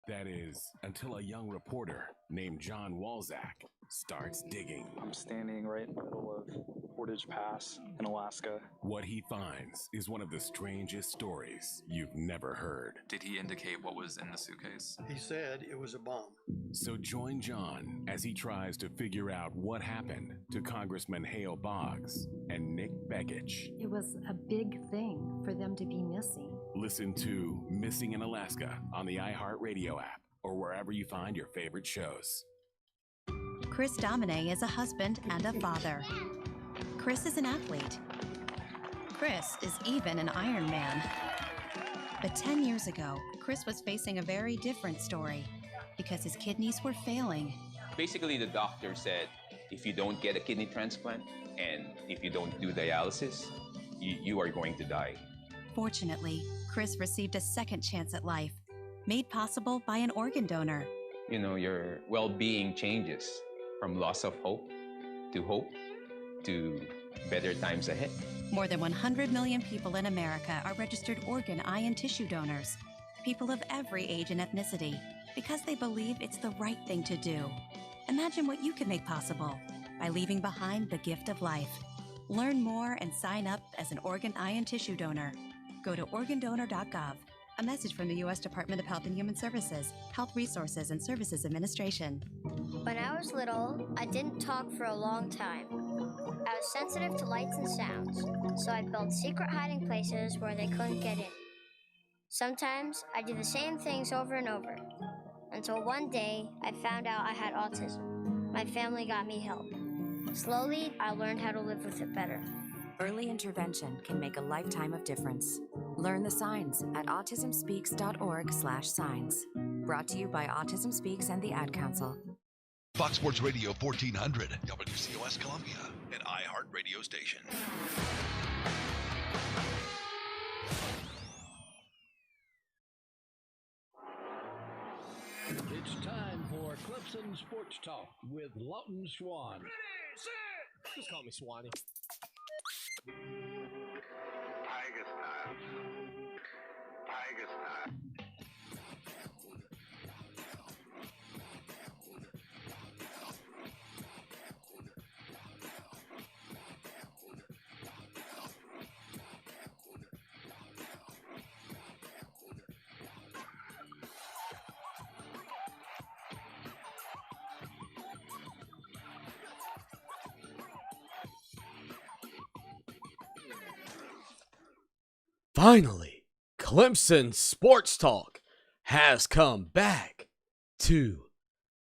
That is, until a young reporter named John Walzak starts digging. I'm standing right in the middle of Portage Pass in Alaska. What he finds is one of the strangest stories you've never heard. Did he indicate what was in the suitcase? He said it was a bomb. So join John as he tries to figure out what happened to Congressman Hale Boggs and Nick Begich. It was a big thing for them to be missing. Listen to Missing in Alaska on the iHeart Radio app or wherever you find your favorite shows. Chris Domine is a husband and a father. Chris is an athlete. Chris is even an Ironman. But 10 years ago, Chris was facing a very different story because his kidneys were failing. Basically, the doctor said, if you don't get a kidney transplant and if you don't do dialysis, you are going to die. Fortunately, Chris received a second chance at life, made possible by an organ donor. You know, your well-being changes from loss of hope to better times ahead. More than 100 million people in America are registered organ, eye, and tissue donors. People of every age and ethnicity, because they believe it's the right thing to do. Imagine what you can make possible by leaving behind the gift of life. Learn more and sign up as an organ, eye, and tissue donor. Go to organdonor.gov. A message from the U.S. Department of Health and Human Services, Health Resources and Services Administration. When I was little, I didn't talk for a long time. I was sensitive to lights and sounds, so I built secret hiding places where they couldn't get in. Sometimes I do the same things over and over, until one day I found out I had autism. My family got me help. Slowly, I learned how to live with it better. Early intervention can make a lifetime of difference. Learn the signs at autismspeaks.org/signs. Brought to you by Autism Speaks and the Ad Council. Fox Sports Radio 1400, WCOS Columbia, an iHeart radio station. It's time for Clemson Sports Talk with Lawton Swan. Ready, set! Just call me Swanee. Tiger style. Tiger style. Finally, Clemson Sports Talk has come back to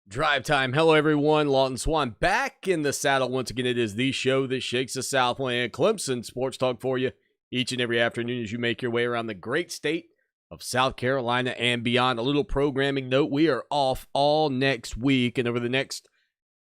Drive Time. Hello, everyone. Lawton Swan back in the saddle once again. It is the show that shakes the Southland. Clemson Sports Talk for you each and every afternoon as you make your way around the great state of South Carolina and beyond. A little programming note, we are off all next week, and over the next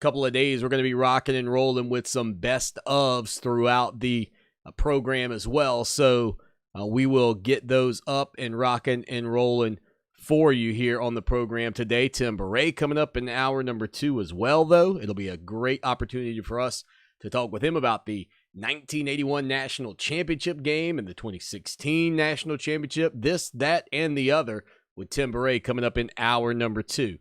couple of days, we're going to be rocking and rolling with some best ofs throughout the program as well. So we will get those up and rocking and rolling for you here on the program today. Tim Beret coming up in hour number 2 as well, though. It'll be a great opportunity for us to talk with him about the 1981 National Championship game and the 2016 National Championship. This, that, and the other with Tim Beret coming up in hour number 2.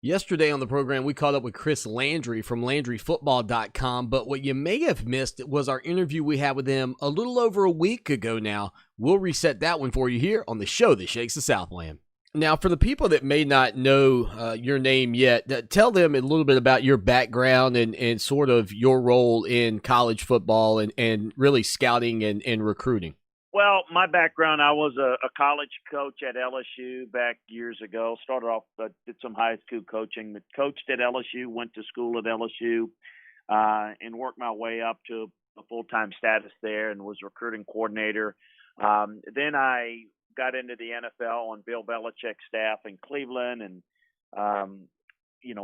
Yesterday on the program, we caught up with Chris Landry from LandryFootball.com, but what you may have missed was our interview we had with him a little over a week ago now. We'll reset that one for you here on the show that shakes the Southland. Now, for the people that may not know your name yet, tell them a little bit about your background and sort of your role in college football and really scouting and recruiting. Well, my background, I was a college coach at LSU back years ago. Started off, did some high school coaching, but coached at LSU, went to school at LSU, and worked my way up to a full-time status there and was recruiting coordinator. Then I got into the NFL on Bill Belichick's staff in Cleveland and,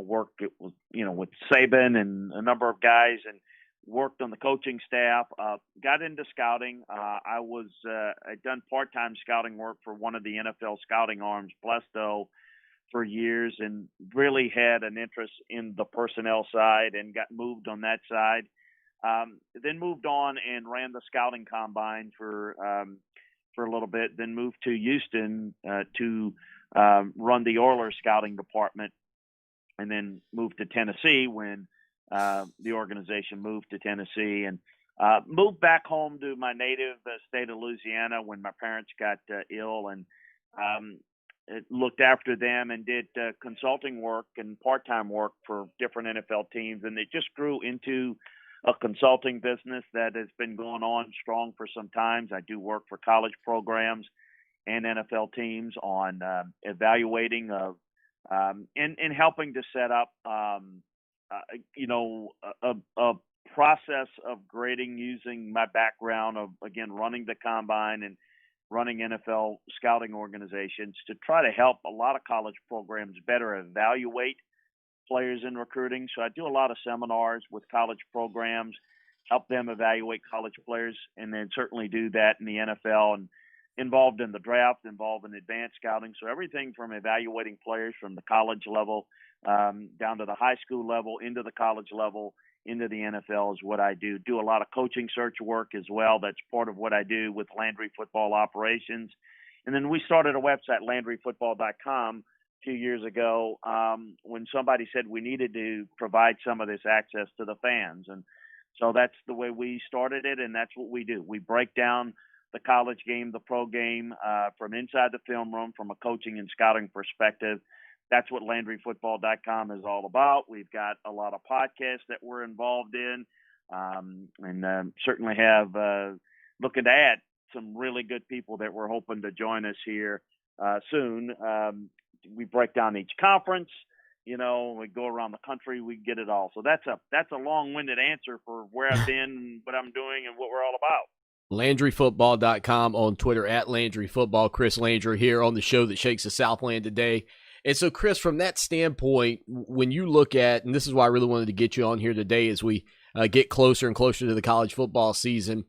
worked with Saban and a number of guys and worked on the coaching staff, got into scouting. I'd done part-time scouting work for one of the NFL scouting arms, Blesto, for years and really had an interest in the personnel side and got moved on that side. Then moved on and ran the scouting combine for a little bit, then moved to Houston to run the Oilers scouting department, and then moved to Tennessee when the organization moved to Tennessee, and moved back home to my native state of Louisiana when my parents got ill, and looked after them and did consulting work and part-time work for different NFL teams. And it just grew into a consulting business that has been going on strong for some time. I do work for college programs and NFL teams on evaluating of and helping to set up, a process of grading using my background of, again, running the combine and running NFL scouting organizations to try to help a lot of college programs better evaluate players in recruiting. So I do a lot of seminars with college programs, help them evaluate college players, and then certainly do that in the NFL, and involved in the draft, involved in advanced scouting. So everything from evaluating players from the college level down to the high school level, into the college level, into the NFL is what I do. Do a lot of coaching search work as well. That's part of what I do with Landry Football Operations. And then we started a website, LandryFootball.com, a few years ago when somebody said we needed to provide some of this access to the fans. And so that's the way we started it, and that's what we do. We break down the college game, the pro game, from inside the film room, from a coaching and scouting perspective. That's what LandryFootball.com is all about. We've got a lot of podcasts that we're involved in, and certainly have looking to add some really good people that we're hoping to join us here soon. We break down each conference. We go around the country. We get it all. So that's a long-winded answer for where I've been, what I'm doing, and what we're all about. LandryFootball.com, on Twitter at LandryFootball. Chris Landry here on the show that shakes the Southland today. And so, Chris, from that standpoint, when you look at, and this is why I really wanted to get you on here today as we get closer and closer to the college football season,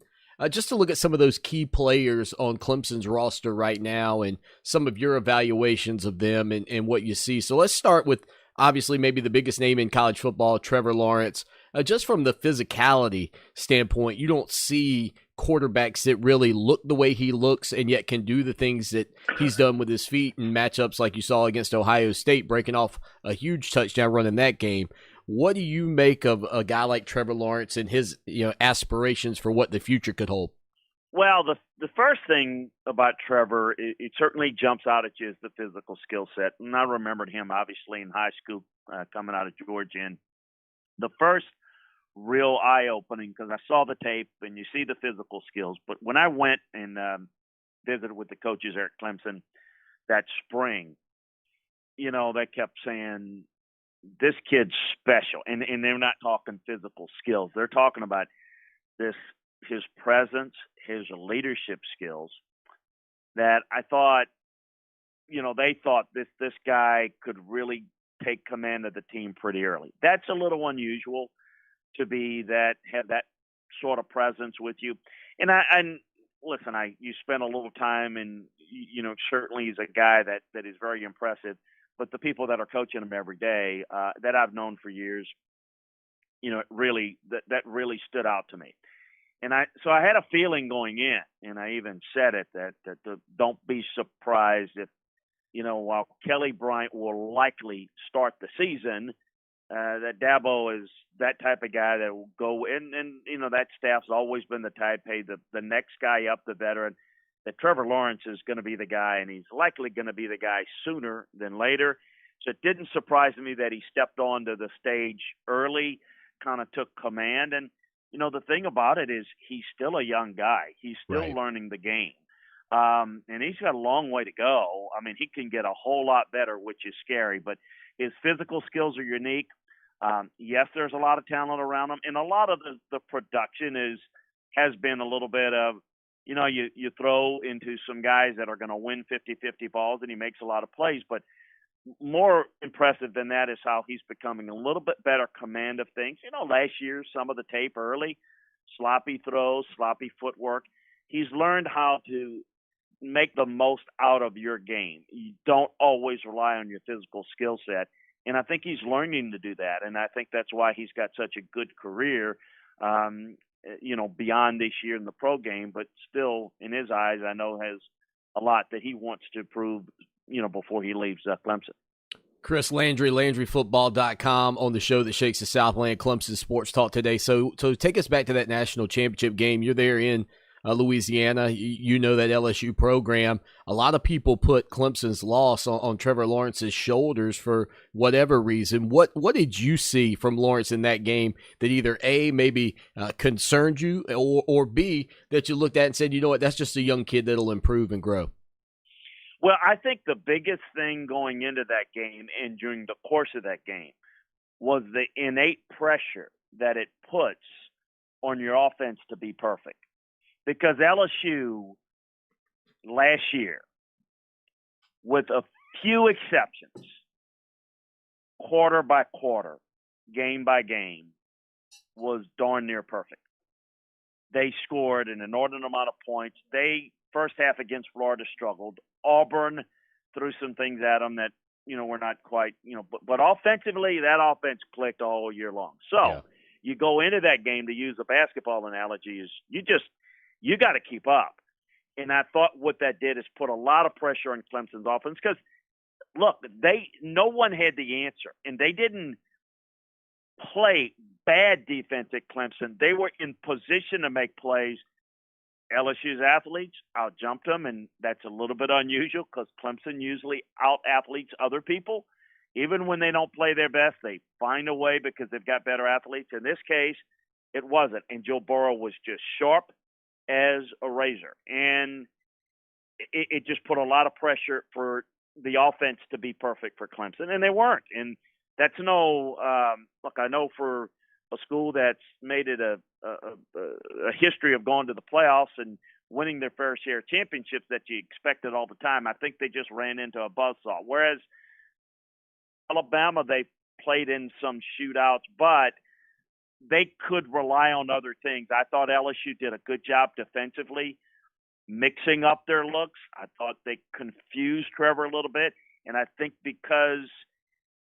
just to look at some of those key players on Clemson's roster right now and some of your evaluations of them and what you see. So let's start with, obviously, maybe the biggest name in college football, Trevor Lawrence. Just from the physicality standpoint, you don't see quarterbacks that really look the way he looks and yet can do the things that he's done with his feet in matchups like you saw against Ohio State, breaking off a huge touchdown run in that game. What do you make of a guy like Trevor Lawrence and his aspirations for what the future could hold? Well, the first thing about Trevor, it certainly jumps out at you, is the physical skill set. And I remembered him, obviously, in high school coming out of Georgia. And the first real eye-opening, because I saw the tape and you see the physical skills. But when I went and visited with the coaches there at Clemson that spring, they kept saying, this kid's special. And they're not talking physical skills. They're talking about his presence, his leadership skills, that I thought, they thought this guy could really take command of the team pretty early. That's a little unusual to have that sort of presence with you. And listen, you spend a little time, and certainly he's a guy that is very impressive. But the people that are coaching him every day, that I've known for years, really that really stood out to me. And so I had a feeling going in, and I even said it, that don't be surprised if, while Kelly Bryant will likely start the season, that Dabo is that type of guy that will go in, and that staff's always been the type, hey, the next guy up, the veteran, that Trevor Lawrence is going to be the guy, and he's likely going to be the guy sooner than later. So it didn't surprise me that he stepped onto the stage early, kind of took command. And, the thing about it is he's still a young guy. He's still learning the game. And he's got a long way to go. I mean, he can get a whole lot better, which is scary, but his physical skills are unique. Yes, there's a lot of talent around him, and a lot of the production has been a little bit of, you throw into some guys that are going to win 50-50 balls, and he makes a lot of plays. But more impressive than that is how he's becoming a little bit better command of things. Last year, some of the tape early, sloppy throws, sloppy footwork. He's learned how to make the most out of your game. You don't always rely on your physical skill set. And I think he's learning to do that. And I think that's why he's got such a good career, beyond this year in the pro game, but still in his eyes, I know has a lot that he wants to prove before he leaves Clemson. Chris Landry, LandryFootball.com, on the show that shakes the Southland, Clemson Sports Talk today. So take us back to that national championship game. You're there in Louisiana. You know that LSU program. A lot of people put Clemson's loss on Trevor Lawrence's shoulders for whatever reason. What did you see from Lawrence in that game that either A, maybe concerned you, or B, that you looked at and said, you know what, that's just a young kid that'll improve and grow? Well, I think the biggest thing going into that game and during the course of that game was the innate pressure that it puts on your offense to be perfect. Because LSU last year, with a few exceptions, quarter by quarter, game by game, was darn near perfect. They scored an inordinate amount of points. They, first half against Florida, struggled. Auburn threw some things at them that, were not quite, but offensively, that offense clicked all year long. So you go into that game, to use a basketball analogy, is you got to keep up. And I thought what that did is put a lot of pressure on Clemson's offense because, look, no one had the answer, and they didn't play bad defense at Clemson. They were in position to make plays. LSU's athletes out-jumped them, and that's a little bit unusual because Clemson usually out-athletes other people. Even when they don't play their best, they find a way because they've got better athletes. In this case, it wasn't, and Joe Burrow was just sharp as a razor. And it just put a lot of pressure for the offense to be perfect for Clemson, and they weren't. And that's look, I know for a school that's made it a history of going to the playoffs and winning their fair share of championships that you expected all the time, I think they just ran into a buzzsaw. Whereas Alabama, they played in some shootouts, but they could rely on other things. I thought LSU did a good job defensively, mixing up their looks. I thought they confused Trevor a little bit, and I think because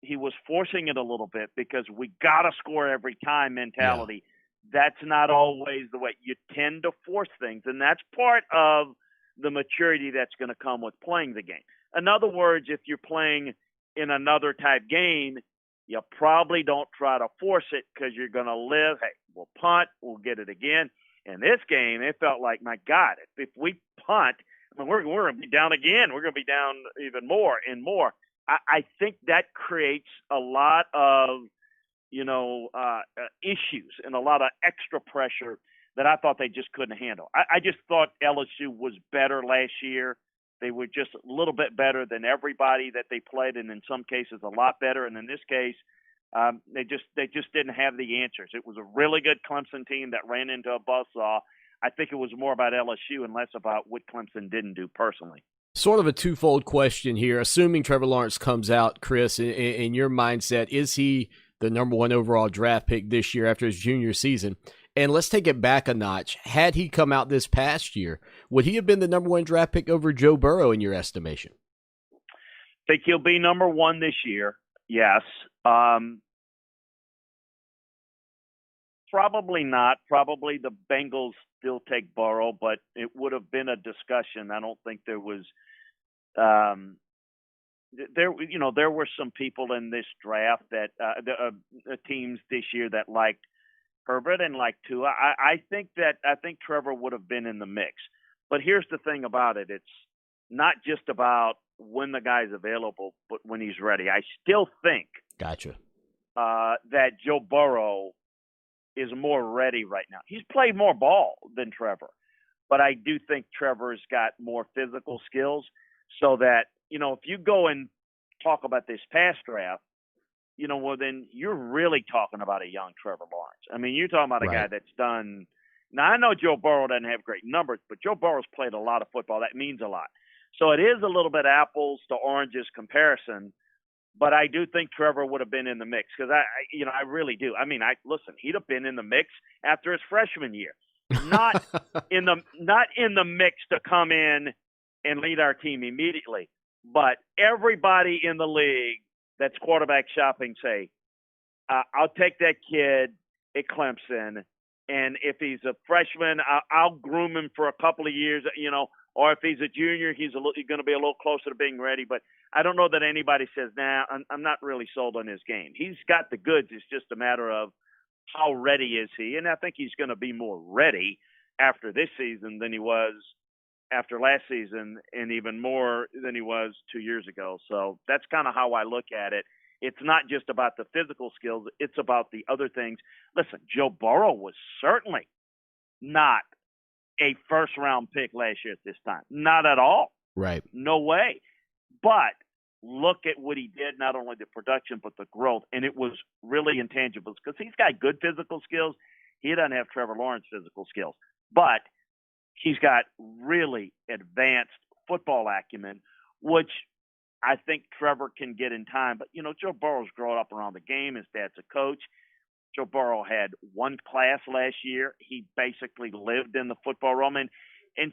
he was forcing it a little bit because we got to score every time mentality. Yeah. That's not always the way. You tend to force things, and that's part of the maturity that's going to come with playing the game. In other words, if you're playing in another type game, you probably don't try to force it because you're going to live. Hey, we'll punt, we'll get it again. In this game, it felt like, my God, if we punt, we're going to be down again. We're going to be down even more and more. I think that creates a lot of, issues and a lot of extra pressure that I thought they just couldn't handle. I just thought LSU was better last year. They were just a little bit better than everybody that they played, and in some cases a lot better. And in this case, they just didn't have the answers. It was a really good Clemson team that ran into a buzzsaw. I think it was more about LSU and less about what Clemson didn't do personally. Sort of a twofold question here. Assuming Trevor Lawrence comes out, Chris, in your mindset, is he the number one overall draft pick this year after his junior season? And let's take it back a notch. Had he come out this past year, would he have been the number one draft pick over Joe Burrow in your estimation? Think he'll be number one this year, yes. Probably not. Probably the Bengals still take Burrow, but it would have been a discussion. I don't think there was there were some people in this draft that teams this year that liked Herbert and liked Tua. I think Trevor would have been in the mix. But here's the thing about it. It's not just about when the guy's available, but when he's ready. I still think that Joe Burrow is more ready right now. He's played more ball than Trevor, but I do think Trevor's got more physical skills so that, if you go and talk about this past draft, well, then you're really talking about a young Trevor Lawrence. I mean, you're talking about a guy that's done – now, I know Joe Burrow doesn't have great numbers, but Joe Burrow's played a lot of football. That means a lot. So it is a little bit apples to oranges comparison. But I do think Trevor would have been in the mix because I really do. I mean, listen, he'd have been in the mix after his freshman year, not in the mix to come in and lead our team immediately. But everybody in the league that's quarterback shopping say, I'll take that kid at Clemson, and if he's a freshman, I'll groom him for a couple of years. Or if he's a junior, he's going to be a little closer to being ready. But I don't know that anybody says, nah, I'm not really sold on his game. He's got the goods. It's just a matter of how ready is he. And I think he's going to be more ready after this season than he was after last season, and even more than he was 2 years ago. So that's kind of how I look at it. It's not just about the physical skills. It's about the other things. Listen, Joe Burrow was certainly not a first-round pick last year at this time. Not at all. Right. No way. But look at what he did, not only the production, but the growth. And it was really intangibles because he's got good physical skills. He doesn't have Trevor Lawrence physical skills. But he's got really advanced football acumen, which I think Trevor can get in time. But, Joe Burrow's grown up around the game. His dad's a coach. Joe Burrow had one class last year. He basically lived in the football realm. And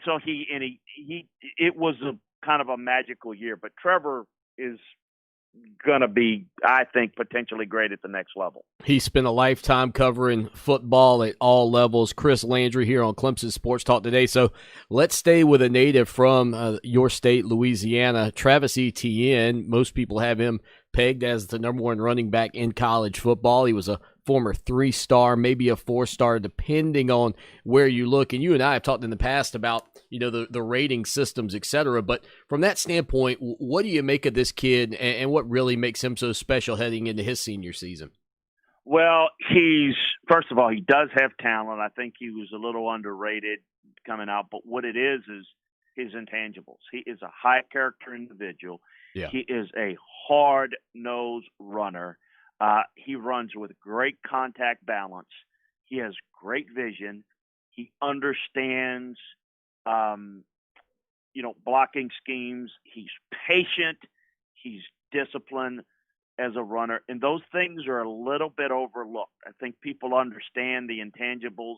so it was a kind of a magical year. But Trevor is going to be, I think, potentially great at the next level. He spent a lifetime covering football at all levels. Chris Landry here on Clemson Sports Talk today. So let's stay with a native from your state, Louisiana, Travis Etienne. Most people have him pegged as the number one running back in college football. He was a former 3-star, maybe a 4-star, depending on where you look. And you and I have talked in the past about, the rating systems, et cetera. But from that standpoint, what do you make of this kid and what really makes him so special heading into his senior season? Well, first of all, he does have talent. I think he was a little underrated coming out. But what it is his intangibles. He is a high-character individual. Yeah. He is a hard-nosed runner. He runs with great contact balance. He has great vision. He understands, blocking schemes. He's patient. He's disciplined as a runner. And those things are a little bit overlooked. I think people understand the intangibles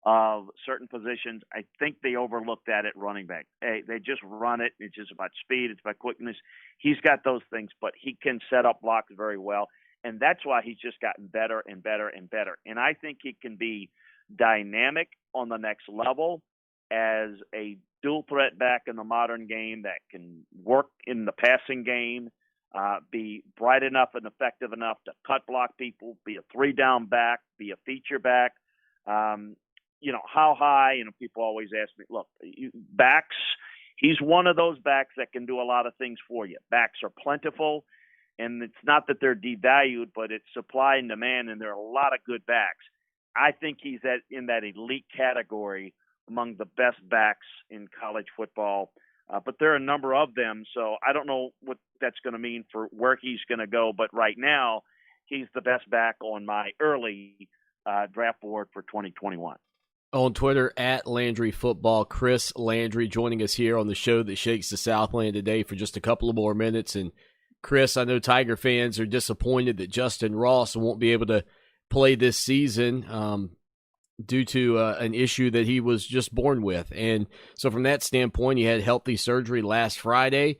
of certain positions. I think they overlook that at running back. Hey, they just run it. It's just about speed. It's about quickness. He's got those things, but he can set up blocks very well. And that's why he's just gotten better and better and better. And I think he can be dynamic on the next level as a dual threat back in the modern game that can work in the passing game, be bright enough and effective enough to cut block people, be a 3-down back, be a feature back. How high? People always ask me, look, backs, he's one of those backs that can do a lot of things for you. Backs are plentiful. And it's not that they're devalued, but it's supply and demand, and there are a lot of good backs. I think he's in that elite category among the best backs in college football. But there are a number of them, so I don't know what that's going to mean for where he's going to go. But right now, he's the best back on my early draft board for 2021. On Twitter, at Landry Football, Chris Landry joining us here on the show that shakes the Southland today for just a couple of more minutes. And Chris, I know Tiger fans are disappointed that Justin Ross won't be able to play this season due to an issue that he was just born with. And so from that standpoint, he had healthy surgery last Friday.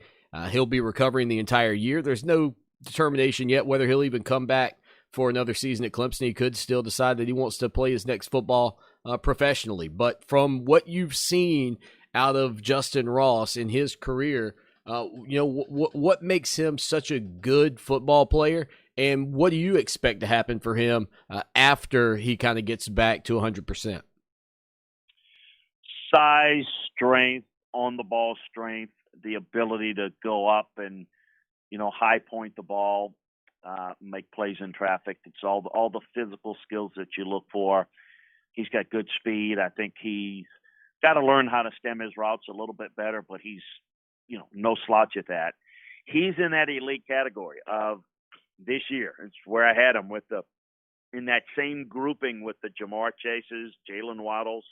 He'll be recovering the entire year. There's no determination yet whether he'll even come back for another season at Clemson. He could still decide that he wants to play his next football professionally. But from what you've seen out of Justin Ross in his career, what makes him such a good football player, and what do you expect to happen for him after he kind of gets back to 100%? Size, strength, on the ball strength, the ability to go up and, high point the ball, make plays in traffic. It's all the physical skills that you look for. He's got good speed. I think he's got to learn how to stem his routes a little bit better, but he's no slouch at that. He's in that elite category of this year. It's where I had him in that same grouping with the Jamar Chases, Jalen Waddles,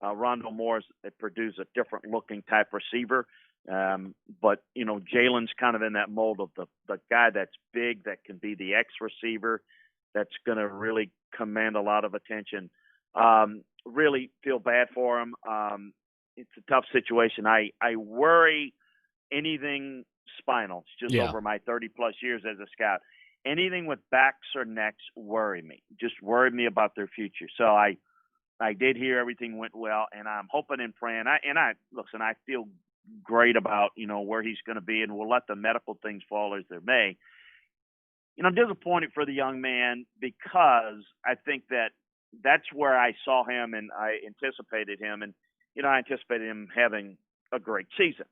Rondo Moore's that produce a different looking type receiver. But Jalen's kind of in that mold of the guy that's big, that can be the X receiver, that's going to really command a lot of attention. Really feel bad for him. It's a tough situation. I worry anything spinal. It's just over my 30-plus years as a scout. Anything with backs or necks worry me. Just worry me about their future. So I I did hear everything went well, and I'm hoping and praying. I feel great about, where he's going to be, and we'll let the medical things fall as they may. I'm disappointed for the young man because I think that's where I saw him and I anticipated him, and I anticipated him having a great season.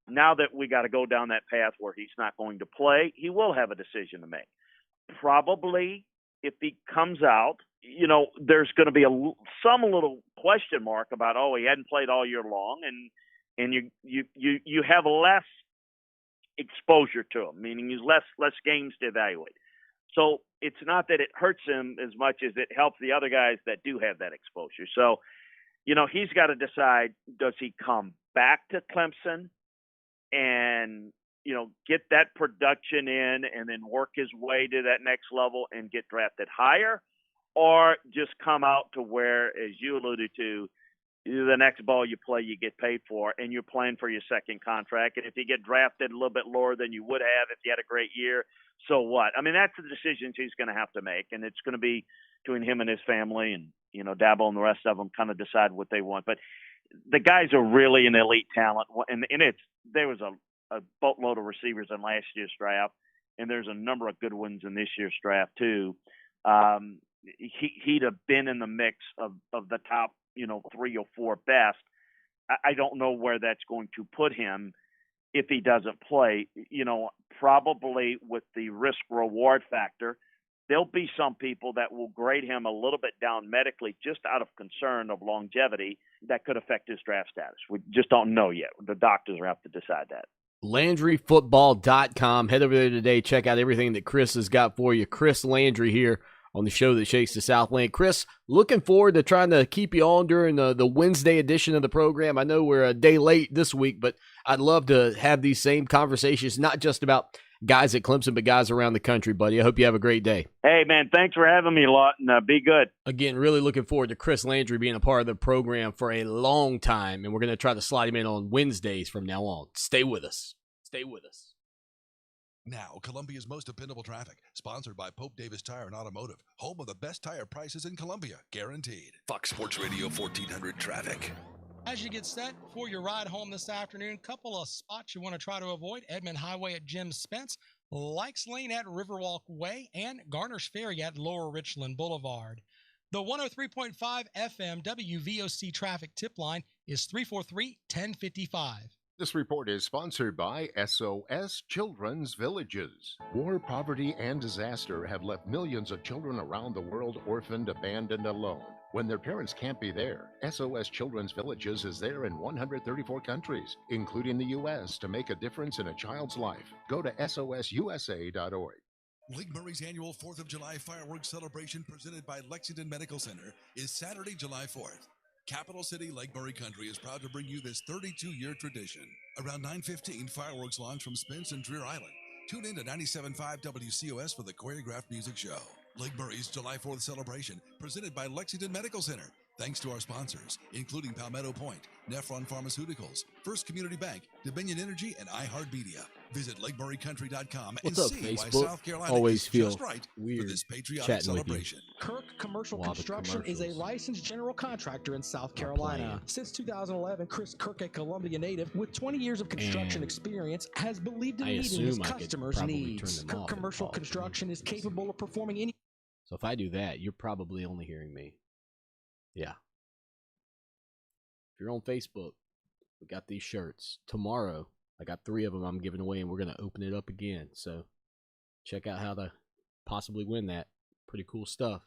Now that we got to go down that path where he's not going to play, he will have a decision to make. Probably if he comes out, there's going to be some little question mark about, he hadn't played all year long, and you have less exposure to him, meaning he's less games to evaluate. So it's not that it hurts him as much as it helps the other guys that do have that exposure. So, he's got to decide, does he come back to Clemson and, get that production in and then work his way to that next level and get drafted higher, or just come out to where, as you alluded to, the next ball you play, you get paid for, and you're playing for your second contract. And if you get drafted a little bit lower than you would have if you had a great year, so what? I mean, that's the decisions he's going to have to make, and it's going to be between him and his family, and, Dabo and the rest of them kind of decide what they want. But the guys are really an elite talent, and there was a boatload of receivers in last year's draft, and there's a number of good ones in this year's draft too. He'd have been in the mix of the top, 3 or 4 best. I don't know where that's going to put him if he doesn't play. Probably with the risk-reward factor, there'll be some people that will grade him a little bit down medically just out of concern of longevity that could affect his draft status. We just don't know yet. The doctors will have to decide that. LandryFootball.com. Head over there today. Check out everything that Chris has got for you. Chris Landry here on the show that shakes the Southland. Chris, looking forward to trying to keep you on during the Wednesday edition of the program. I know we're a day late this week, but I'd love to have these same conversations, not just about guys at Clemson, but guys around the country, buddy. I hope you have a great day. Hey, man, thanks for having me a lot, and be good. Again, really looking forward to Chris Landry being a part of the program for a long time, and we're going to try to slide him in on Wednesdays from now on. Stay with us. Stay with us. Now, Columbia's most dependable traffic, sponsored by Pope Davis Tire and Automotive, home of the best tire prices in Columbia, guaranteed. Fox Sports Radio 1400 traffic. As you get set for your ride home this afternoon, couple of spots you want to try to avoid: Edmond Highway at Jim Spence, Likes Lane at Riverwalk Way, and Garner's Ferry at Lower Richland Boulevard. The 103.5 FM WVOC traffic tip line is 343-1055. This report is sponsored by SOS Children's Villages. War, poverty, and disaster have left millions of children around the world orphaned, abandoned, alone. When their parents can't be there, SOS Children's Villages is there in 134 countries, including the U.S., to make a difference in a child's life. Go to sosusa.org. Lake Murray's annual 4th of July fireworks celebration presented by Lexington Medical Center is Saturday, July 4th. Capital City Lake Murray Country is proud to bring you this 32-year tradition. Around 9:15, fireworks launch from Spence and Dreer Island. Tune in to 97.5 WCOS for the choreographed music show. Lake Murray's July 4th celebration, presented by Lexington Medical Center. Thanks to our sponsors, including Palmetto Point, Nephron Pharmaceuticals, First Community Bank, Dominion Energy, and iHeart Media. Visit LakeMurrayCountry.com and see why South Carolina Always is feel just right weird for this patriotic celebration. Kirk Commercial Construction is a licensed general contractor in South Carolina. Since 2011, Chris Kirk, a Columbia native with 20 years of construction experience, has believed in meeting his customers' needs. Kirk Commercial Construction is capable of performing any... So if I do that, you're probably only hearing me. Yeah. If you're on Facebook, we got these shirts. Tomorrow, I got 3 of them I'm giving away, and we're going to open it up again. So check out how to possibly win that. Pretty cool stuff.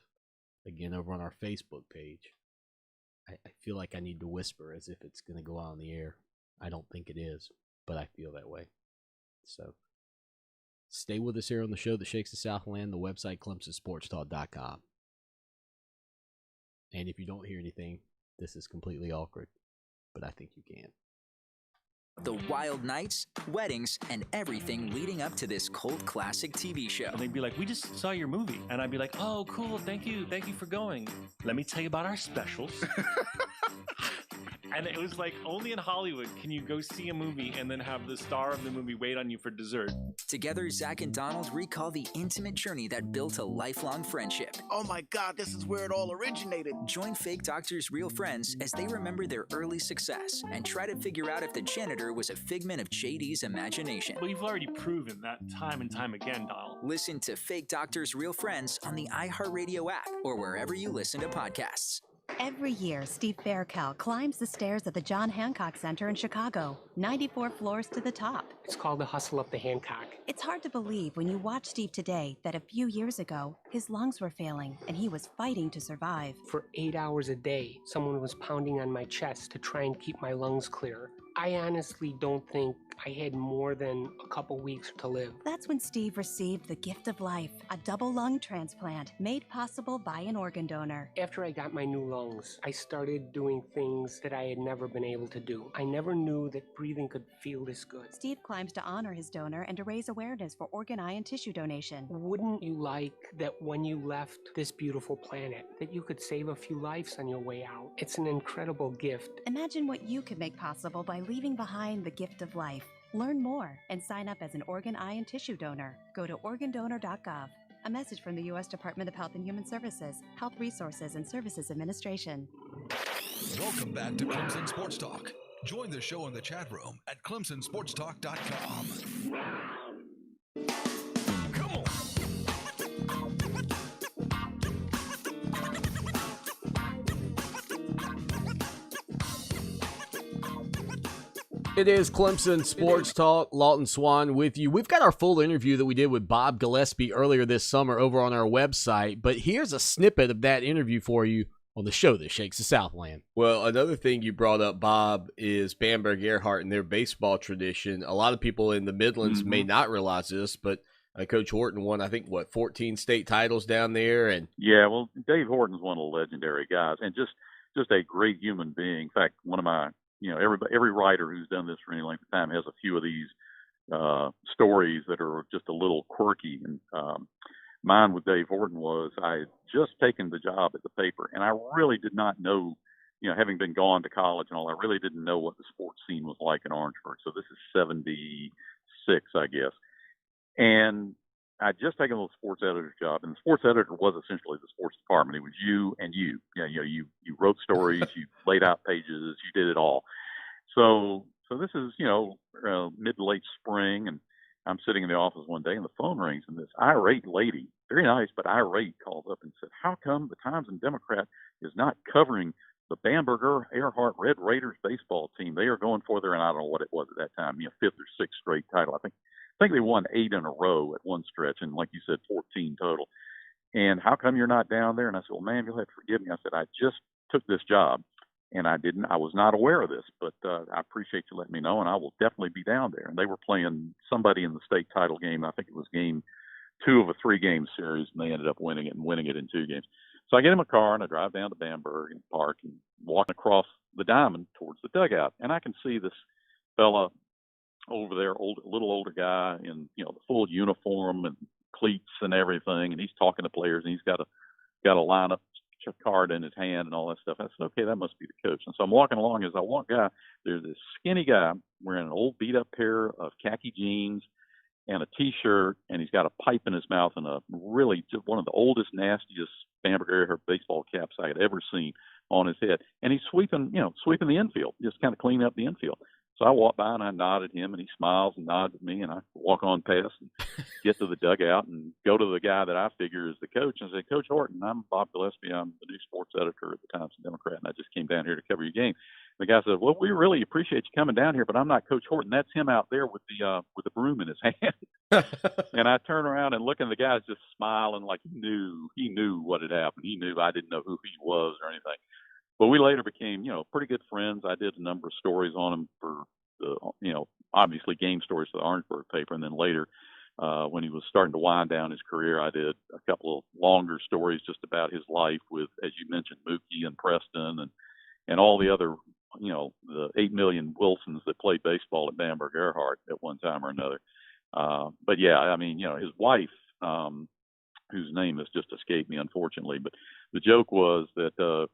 Again, over on our Facebook page. I feel like I need to whisper as if it's going to go out on the air. I don't think it is, but I feel that way. So stay with us here on the show that shakes the Southland, the website ClemsonSportsTalk.com. And if you don't hear anything, this is completely awkward, but I think you can. The wild nights, weddings, and everything leading up to this cult classic TV show. And they'd be like, we just saw your movie. And I'd be like, oh, cool, thank you for going. Let me tell you about our specials. And it was like, only in Hollywood can you go see a movie and then have the star of the movie wait on you for dessert. Together, Zach and Donald recall the intimate journey that built a lifelong friendship. Oh my God, this is where it all originated. Join fake doctors' real friends as they remember their early success and try to figure out if the janitor was a figment of JD's imagination. Well, you've already proven that time and time again, Donald. Listen to Fake Doctors' Real Friends on the iHeartRadio app or wherever you listen to podcasts. Every year, Steve Faircal climbs the stairs at the John Hancock Center in Chicago, 94 floors to the top. It's called the hustle up the Hancock. It's hard to believe when you watch Steve today that a few years ago, his lungs were failing and he was fighting to survive. For 8 hours a day, someone was pounding on my chest to try and keep my lungs clear. I honestly don't think I had more than a couple weeks to live. That's when Steve received the gift of life, a double lung transplant made possible by an organ donor. After I got my new lungs, I started doing things that I had never been able to do. I never knew that breathing could feel this good. Steve climbs to honor his donor and to raise awareness for organ, eye, and tissue donation. Wouldn't you like that when you left this beautiful planet, that you could save a few lives on your way out? It's an incredible gift. Imagine what you could make possible by leaving behind the gift of life. Learn more and sign up as an organ, eye, and tissue donor. Go to organdonor.gov. A message from the U.S. Department of Health and Human Services, Health Resources and Services Administration. Welcome back to Clemson Sports Talk. Join the show in the chat room at clemsonsportstalk.com. It is Clemson Sports Talk. Lawton Swan with you. We've got our full interview that we did with Bob Gillespie earlier this summer over on our website, but here's a snippet of that interview for you on the show that shakes the Southland. Well, another thing you brought up, Bob, is Bamberg Earhart and their baseball tradition. A lot of people in the Midlands may not realize this, but Coach Horton won, I think, 14 state titles down there. And yeah, well, Dave Horton's one of the legendary guys and just a great human being. In fact, one of my every writer who's done this for any length of time has a few of these stories that are just a little quirky. And mine with Dave Horton was I had just taken the job at the paper, and I really did not know, having been gone to college and all, I really didn't know what the sports scene was like in Orangeburg. So this is 76, I guess. And I'd just taken a little sports editor's job, and the sports editor was essentially the sports department. It was you and you. You wrote stories, you laid out pages, you did it all. So this is, mid to late spring, and I'm sitting in the office one day, and the phone rings, and this irate lady, very nice but irate, calls up and said, "How come the Times and Democrat is not covering the Bamberg Earhart Red Raiders baseball team? They are going for their," and I don't know what it was at that time, 5th or 6th straight title. I think they won 8 in a row at one stretch, and like you said, 14 total. "And how come you're not down there?" And I said, "Well, ma'am, you'll have to forgive me." I said, "I just took this job, and I was not aware of this, but I appreciate you letting me know, and I will definitely be down there." And they were playing somebody in the state title game. I think it was game 2 of a 3-game series, and they ended up winning it in 2 games. So I get in my car, and I drive down to Bamberg and park and walk across the diamond towards the dugout. And I can see this fella over there, little older guy in, the full uniform and cleats and everything. And he's talking to players, and he's got a lineup card in his hand and all that stuff. I said, "Okay, that must be the coach." And so I'm walking along. As I walk by, there's this skinny guy wearing an old beat up pair of khaki jeans and a t-shirt, and he's got a pipe in his mouth and just one of the oldest, nastiest Bamberg Earhart baseball caps I had ever seen on his head. And he's sweeping the infield, just kind of cleaning up the infield. So I walk by and I nod at him, and he smiles and nods at me, and I walk on past and get to the dugout and go to the guy that I figure is the coach and say, "Coach Horton, I'm Bob Gillespie. I'm the new sports editor at the Times and Democrat, and I just came down here to cover your game." The guy said, "Well, we really appreciate you coming down here, but I'm not Coach Horton. That's him out there with the broom in his hand." And I turn around and look, and the guy's just smiling like he knew what had happened. He knew I didn't know who he was or anything. But we later became, pretty good friends. I did a number of stories on him for the, obviously game stories for the Orangeburg paper. And then later, when he was starting to wind down his career, I did a couple of longer stories just about his life with, as you mentioned, Mookie and Preston and all the other, the 8 million Wilsons that played baseball at Bamberg Earhart at one time or another. But yeah, I mean, his wife, whose name has just escaped me, unfortunately. But the joke was that,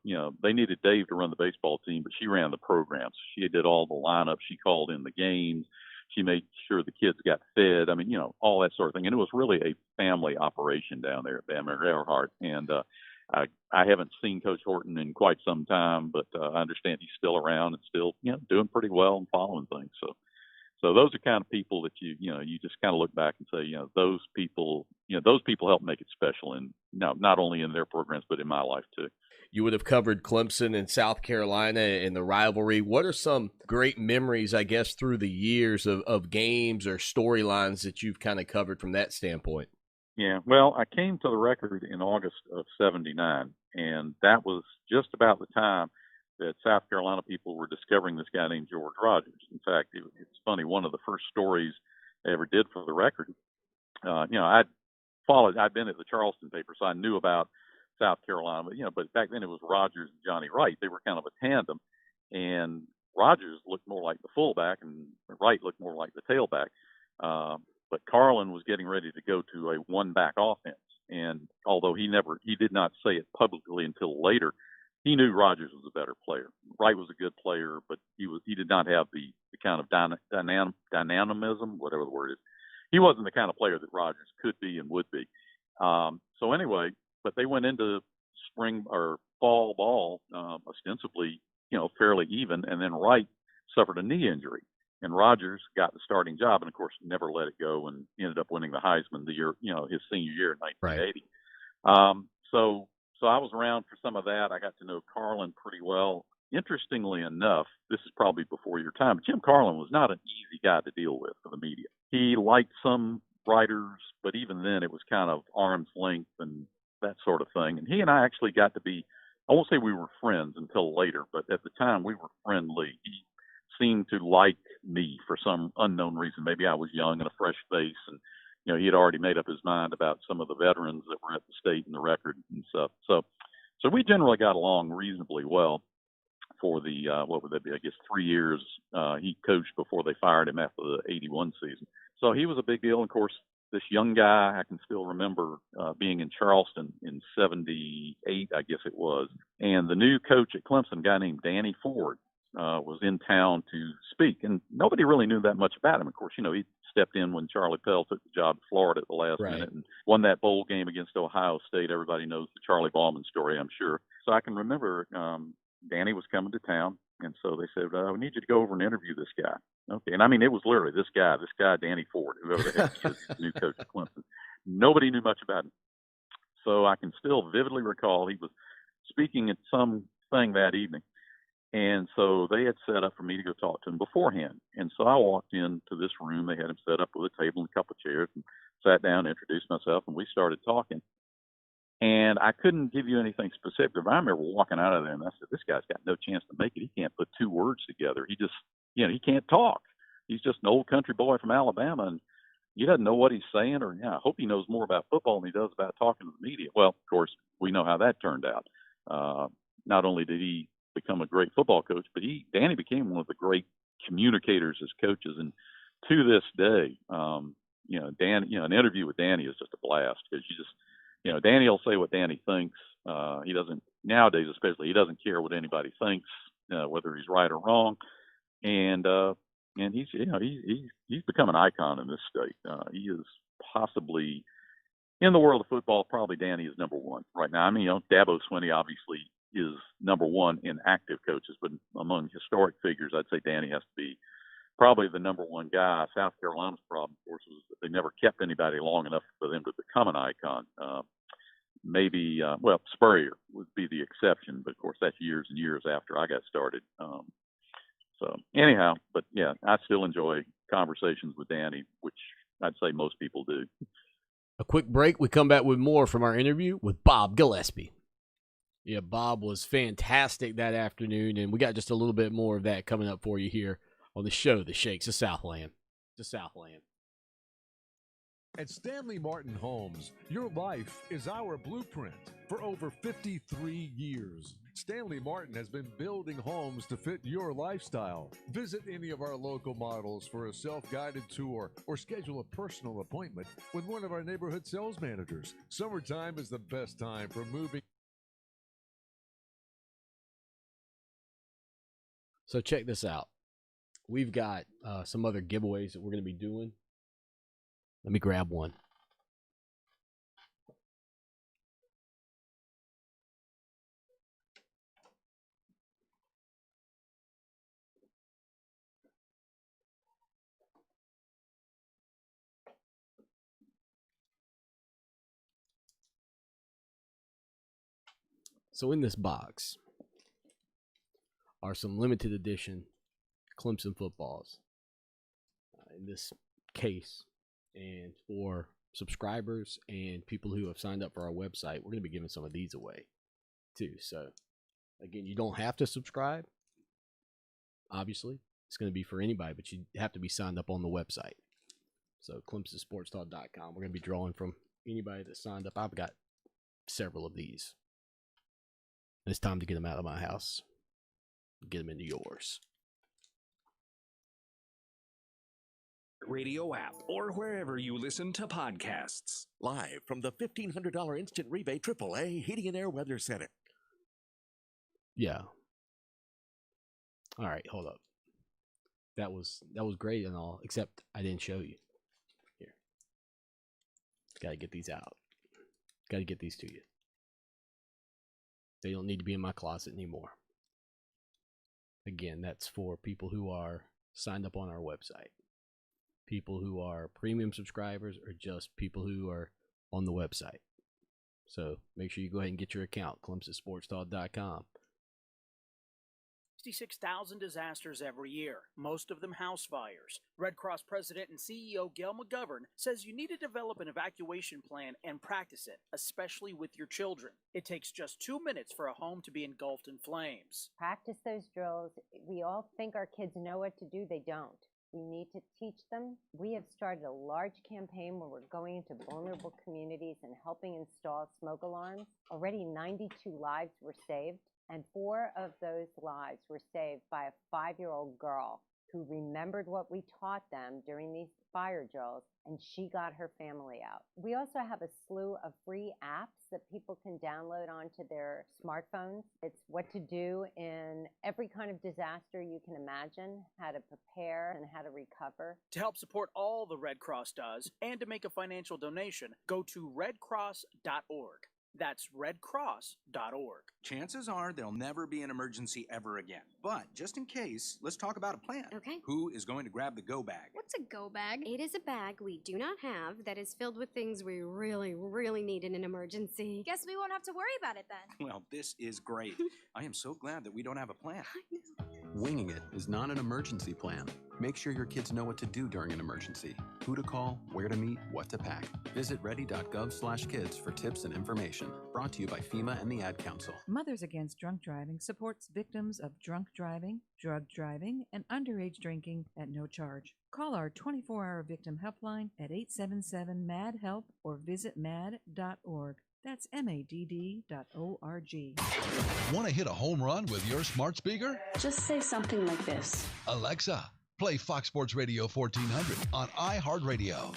they needed Dave to run the baseball team, but she ran the programs. She did all the lineups. She called in the games. She made sure the kids got fed. I mean, all that sort of thing. And it was really a family operation down there at Bama iHeart. And I haven't seen Coach Horton in quite some time, but I understand he's still around and still, doing pretty well and following things. So those are kind of people that you just kind of look back and say, those people help make it special, and not only in their programs but in my life too. You would have covered Clemson and South Carolina and the rivalry. What are some great memories, I guess, through the years of games or storylines that you've kind of covered from that standpoint? Yeah, well, I came to the Record in August of '79, and that was just about the time that South Carolina people were discovering this guy named George Rogers. In fact, it's funny, one of the first stories I ever did for the Record, I'd been at the Charleston paper, so I knew about South Carolina, but back then it was Rogers and Johnny Wright. They were kind of a tandem, and Rogers looked more like the fullback and Wright looked more like the tailback. But Carlin was getting ready to go to a one-back offense, and although he did not say it publicly until later, he knew Rogers was a better player. Wright was a good player, but he did not have the kind of dynamism, whatever the word is. He wasn't the kind of player that Rogers could be and would be. So anyway, but they went into spring or fall ball ostensibly, fairly even, and then Wright suffered a knee injury, and Rogers got the starting job, and of course never let it go, and ended up winning the Heisman the year, his senior year in 1980. Right. So I was around for some of that. I got to know Carlin pretty well. Interestingly enough, this is probably before your time, but Jim Carlin was not an easy guy to deal with for the media. He liked some writers, but even then it was kind of arm's length and that sort of thing. And he and I actually got to be, I won't say we were friends until later, but at the time we were friendly. He seemed to like me for some unknown reason. Maybe I was young and a fresh face, and he had already made up his mind about some of the veterans that were at the state and the Record and stuff. So we generally got along reasonably well for the, what would that be? I guess 3 years he coached before they fired him after the '81 season. So he was a big deal. And of course, this young guy, I can still remember being in Charleston in '78, I guess it was. And the new coach at Clemson, a guy named Danny Ford, was in town to speak. And nobody really knew that much about him. Of course, he stepped in when Charlie Pell took the job at Florida at the last minute and won that bowl game against Ohio State. Everybody knows the Charlie Ballman story, I'm sure. So I can remember Danny was coming to town, and so they said, we need you to go over and interview this guy. Okay, and I mean, it was literally this guy, Danny Ford, whoever the heck he is, the new coach at Clemson. Nobody knew much about him. So I can still vividly recall he was speaking at some thing that evening. And so they had set up for me to go talk to him beforehand. And so I walked into this room. They had him set up with a table and a couple of chairs, and sat down, introduced myself, and we started talking. And I couldn't give you anything specific, but I remember walking out of there and I said, this guy's got no chance to make it. He can't put two words together. He just, he can't talk. He's just an old country boy from Alabama, and he doesn't know what he's saying, or I hope he knows more about football than he does about talking to the media. Well, of course, we know how that turned out. Not only did he become a great football coach, but Danny became one of the great communicators as coaches. And to this day, an interview with Danny is just a blast, because Danny will say what Danny thinks. He doesn't, nowadays especially, he doesn't care what anybody thinks, whether he's right or wrong. And he's become an icon in this state. He is possibly, in the world of football, probably Danny is number one right now. I mean, Dabo Swinney obviously is number one in active coaches, but among historic figures, I'd say Danny has to be probably the number one guy. South Carolina's problem, of course, was that they never kept anybody long enough for them to become an icon. Maybe Spurrier would be the exception, but of course that's years and years after I got started. So anyhow, but yeah, I still enjoy conversations with Danny, which I'd say most people do. A quick break. We come back with more from our interview with Bob Gillespie. Yeah, Bob was fantastic that afternoon, and we got just a little bit more of that coming up for you here on the show that shakes the Southland. At Stanley Martin Homes, your life is our blueprint. For over 53 years, Stanley Martin has been building homes to fit your lifestyle. Visit any of our local models for a self-guided tour or schedule a personal appointment with one of our neighborhood sales managers. Summertime is the best time for moving. So check this out. We've got some other giveaways that we're going to be doing. Let me grab one. So in this box are some limited edition Clemson footballs in this case. And for subscribers and people who have signed up for our website, we're going to be giving some of these away too. So again, you don't have to subscribe. Obviously, it's going to be for anybody, but you have to be signed up on the website. So ClemsonSportsTalk.com. We're going to be drawing from anybody that signed up. I've got several of these. It's time to get them out of my house. Get them into yours. Radio app or wherever you listen to podcasts. Live from the $1,500 instant rebate AAA Heating and Air Weather Center. Yeah. All right, hold up. That was great and all, except I didn't show you. Here. Got to get these out. Got to get these to you. They don't need to be in my closet anymore. Again, that's for people who are signed up on our website. People who are premium subscribers or just people who are on the website. So make sure you go ahead and get your account, ClemsonSportsTalk.com. 66,000 disasters every year, most of them house fires. Red Cross President and CEO Gail McGovern says you need to develop an evacuation plan and practice it, especially with your children. It takes just 2 minutes for a home to be engulfed in flames. Practice those drills. We all think our kids know what to do. They don't. We need to teach them. We have started a large campaign where we're going into vulnerable communities and helping install smoke alarms. Already 92 lives were saved. And 4 of those lives were saved by a 5-year-old girl who remembered what we taught them during these fire drills, and she got her family out. We also have a slew of free apps that people can download onto their smartphones. It's what to do in every kind of disaster you can imagine, how to prepare and how to recover. To help support all the Red Cross does and to make a financial donation, go to redcross.org. That's redcross.org. Chances are there'll never be an emergency ever again. But just in case, let's talk about a plan. Okay. Who is going to grab the go bag? What's a go bag? It is a bag we do not have that is filled with things we really, really need in an emergency. Guess we won't have to worry about it then. Well, this is great. I am so glad that we don't have a plan. Winging it is not an emergency plan. Make sure your kids know what to do during an emergency, who to call, where to meet, what to pack. Visit ready.gov/kids for tips and information. Brought to you by FEMA and the Ad Council. Mothers Against Drunk Driving supports victims of drunk driving, drug driving, and underage drinking at no charge. Call our 24-hour victim helpline at 877-MAD-HELP or visit mad.org. That's MADD.org. Want to hit a home run with your smart speaker? Just say something like this. Alexa, play Fox Sports Radio 1400 on iHeartRadio.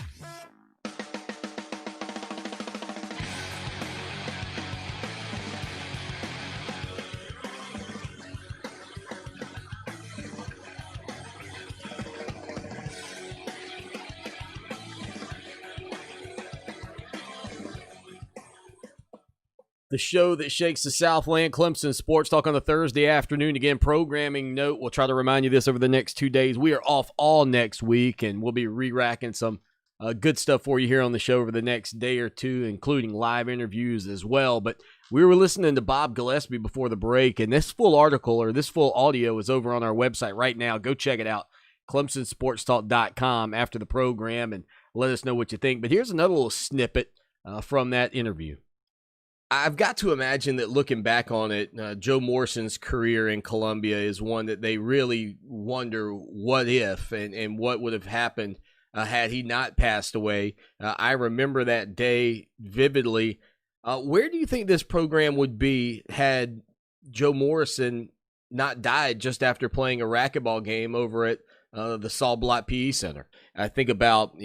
The show that shakes the Southland, Clemson Sports Talk on the Thursday afternoon. Again, programming note, we'll try to remind you this over the next 2 days. We are off all next week, and we'll be re-racking some good stuff for you here on the show over the next day or two, including live interviews as well. But we were listening to Bob Gillespie before the break, and this full article or this full audio is over on our website right now. Go check it out, ClemsonSportsTalk.com after the program, and let us know what you think. But here's another little snippet from that interview. I've got to imagine that looking back on it, Joe Morrison's career in Columbia is one that they really wonder what if and what would have happened had he not passed away. I remember that day vividly. Where do you think this program would be had Joe Morrison not died just after playing a racquetball game over at the Saul Blott PE Center. I think about,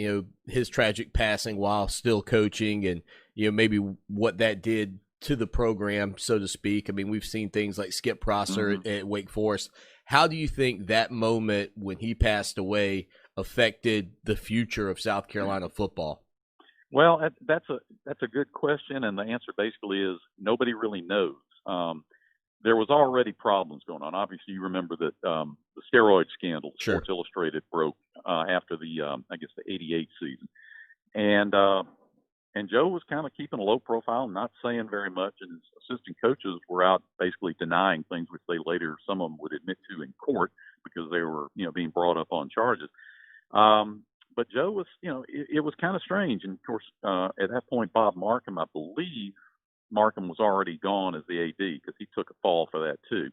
his tragic passing while still coaching and, maybe what that did to the program, so to speak. I mean, we've seen things like Skip Prosser at Wake Forest. How do you think that moment when he passed away affected the future of South Carolina football? Well, that's a good question, and the answer basically is nobody really knows. There was already problems going on. Obviously, you remember that the steroid scandal, Sports Illustrated broke after the the '88 season, and Joe was kind of keeping a low profile, not saying very much, and his assistant coaches were out basically denying things, which they later, some of them would admit to in court because they were being brought up on charges. But Joe was, it was kind of strange. And of course, at that point, Bob Markham, I believe Markham was already gone as the AD because he took a fall for that too.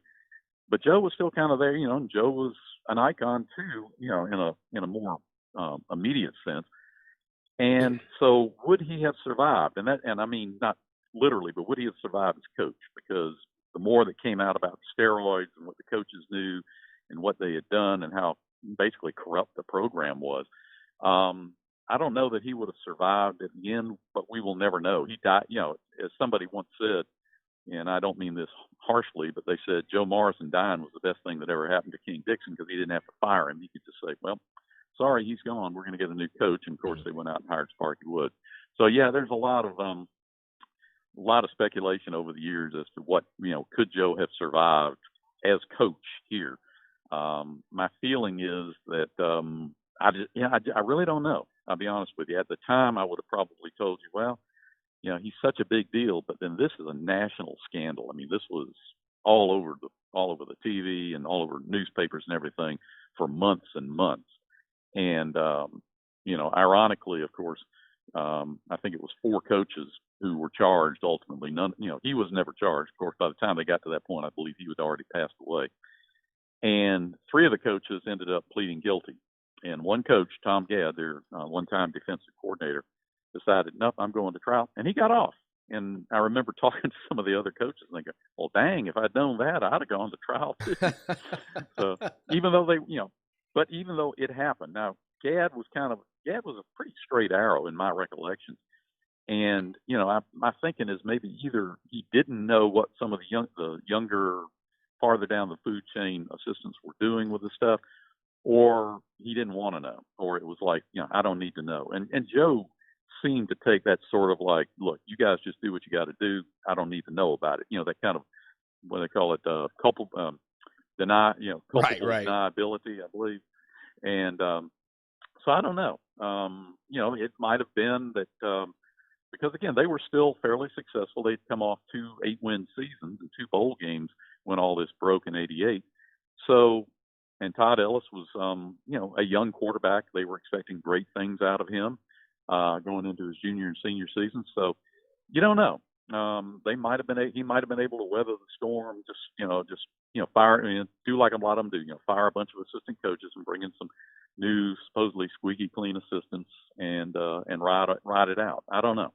But Joe was still kind of there, and Joe was an icon too, in a more immediate sense. And so would he have survived? And I mean, not literally, but would he have survived as coach? Because the more that came out about steroids and what the coaches knew and what they had done and how basically corrupt the program was, I don't know that he would have survived at the end, but we will never know. He died, as somebody once said, and I don't mean this harshly, but they said Joe Morrison dying was the best thing that ever happened to King Dixon because he didn't have to fire him. He could just say, well, sorry, he's gone. We're going to get a new coach. And of course, they went out and hired Sparky Wood. So yeah, there's a lot of speculation over the years as to what, could Joe have survived as coach here? My feeling is that I really don't know. I'll be honest with you. At the time, I would have probably told you, well, he's such a big deal. But then this is a national scandal. I mean, this was all over the TV and all over newspapers and everything for months and months. And ironically, of course, I think it was 4 coaches who were charged ultimately. None, he was never charged. Of course, by the time they got to that point, I believe he had already passed away. And 3 of the coaches ended up pleading guilty. And one coach, Tom Gadd, their one-time defensive coordinator, decided, nope, I'm going to trial. And he got off. And I remember talking to some of the other coaches and thinking, well, dang, if I'd known that, I'd have gone to trial too. So even though but even though it happened, now Gadd was a pretty straight arrow in my recollections. And, my thinking is maybe either he didn't know what some of the younger, farther down the food chain assistants were doing with the stuff, or he didn't want to know, or it was like, I don't need to know. And Joe seemed to take that sort of like, look, you guys just do what you got to do. I don't need to know about it. That kind of, what they call it, culpable deniability, I believe. And so I don't know. It might have been that because again, they were still fairly successful. They'd come off 2 8-win seasons and 2 bowl games when all this broke in '88. So. And Todd Ellis was, a young quarterback. They were expecting great things out of him going into his junior and senior season. So you don't know. He might have been able to weather the storm. Fire, do like a lot of them do. Fire a bunch of assistant coaches and bring in some new, supposedly squeaky clean assistants and ride it out. I don't know,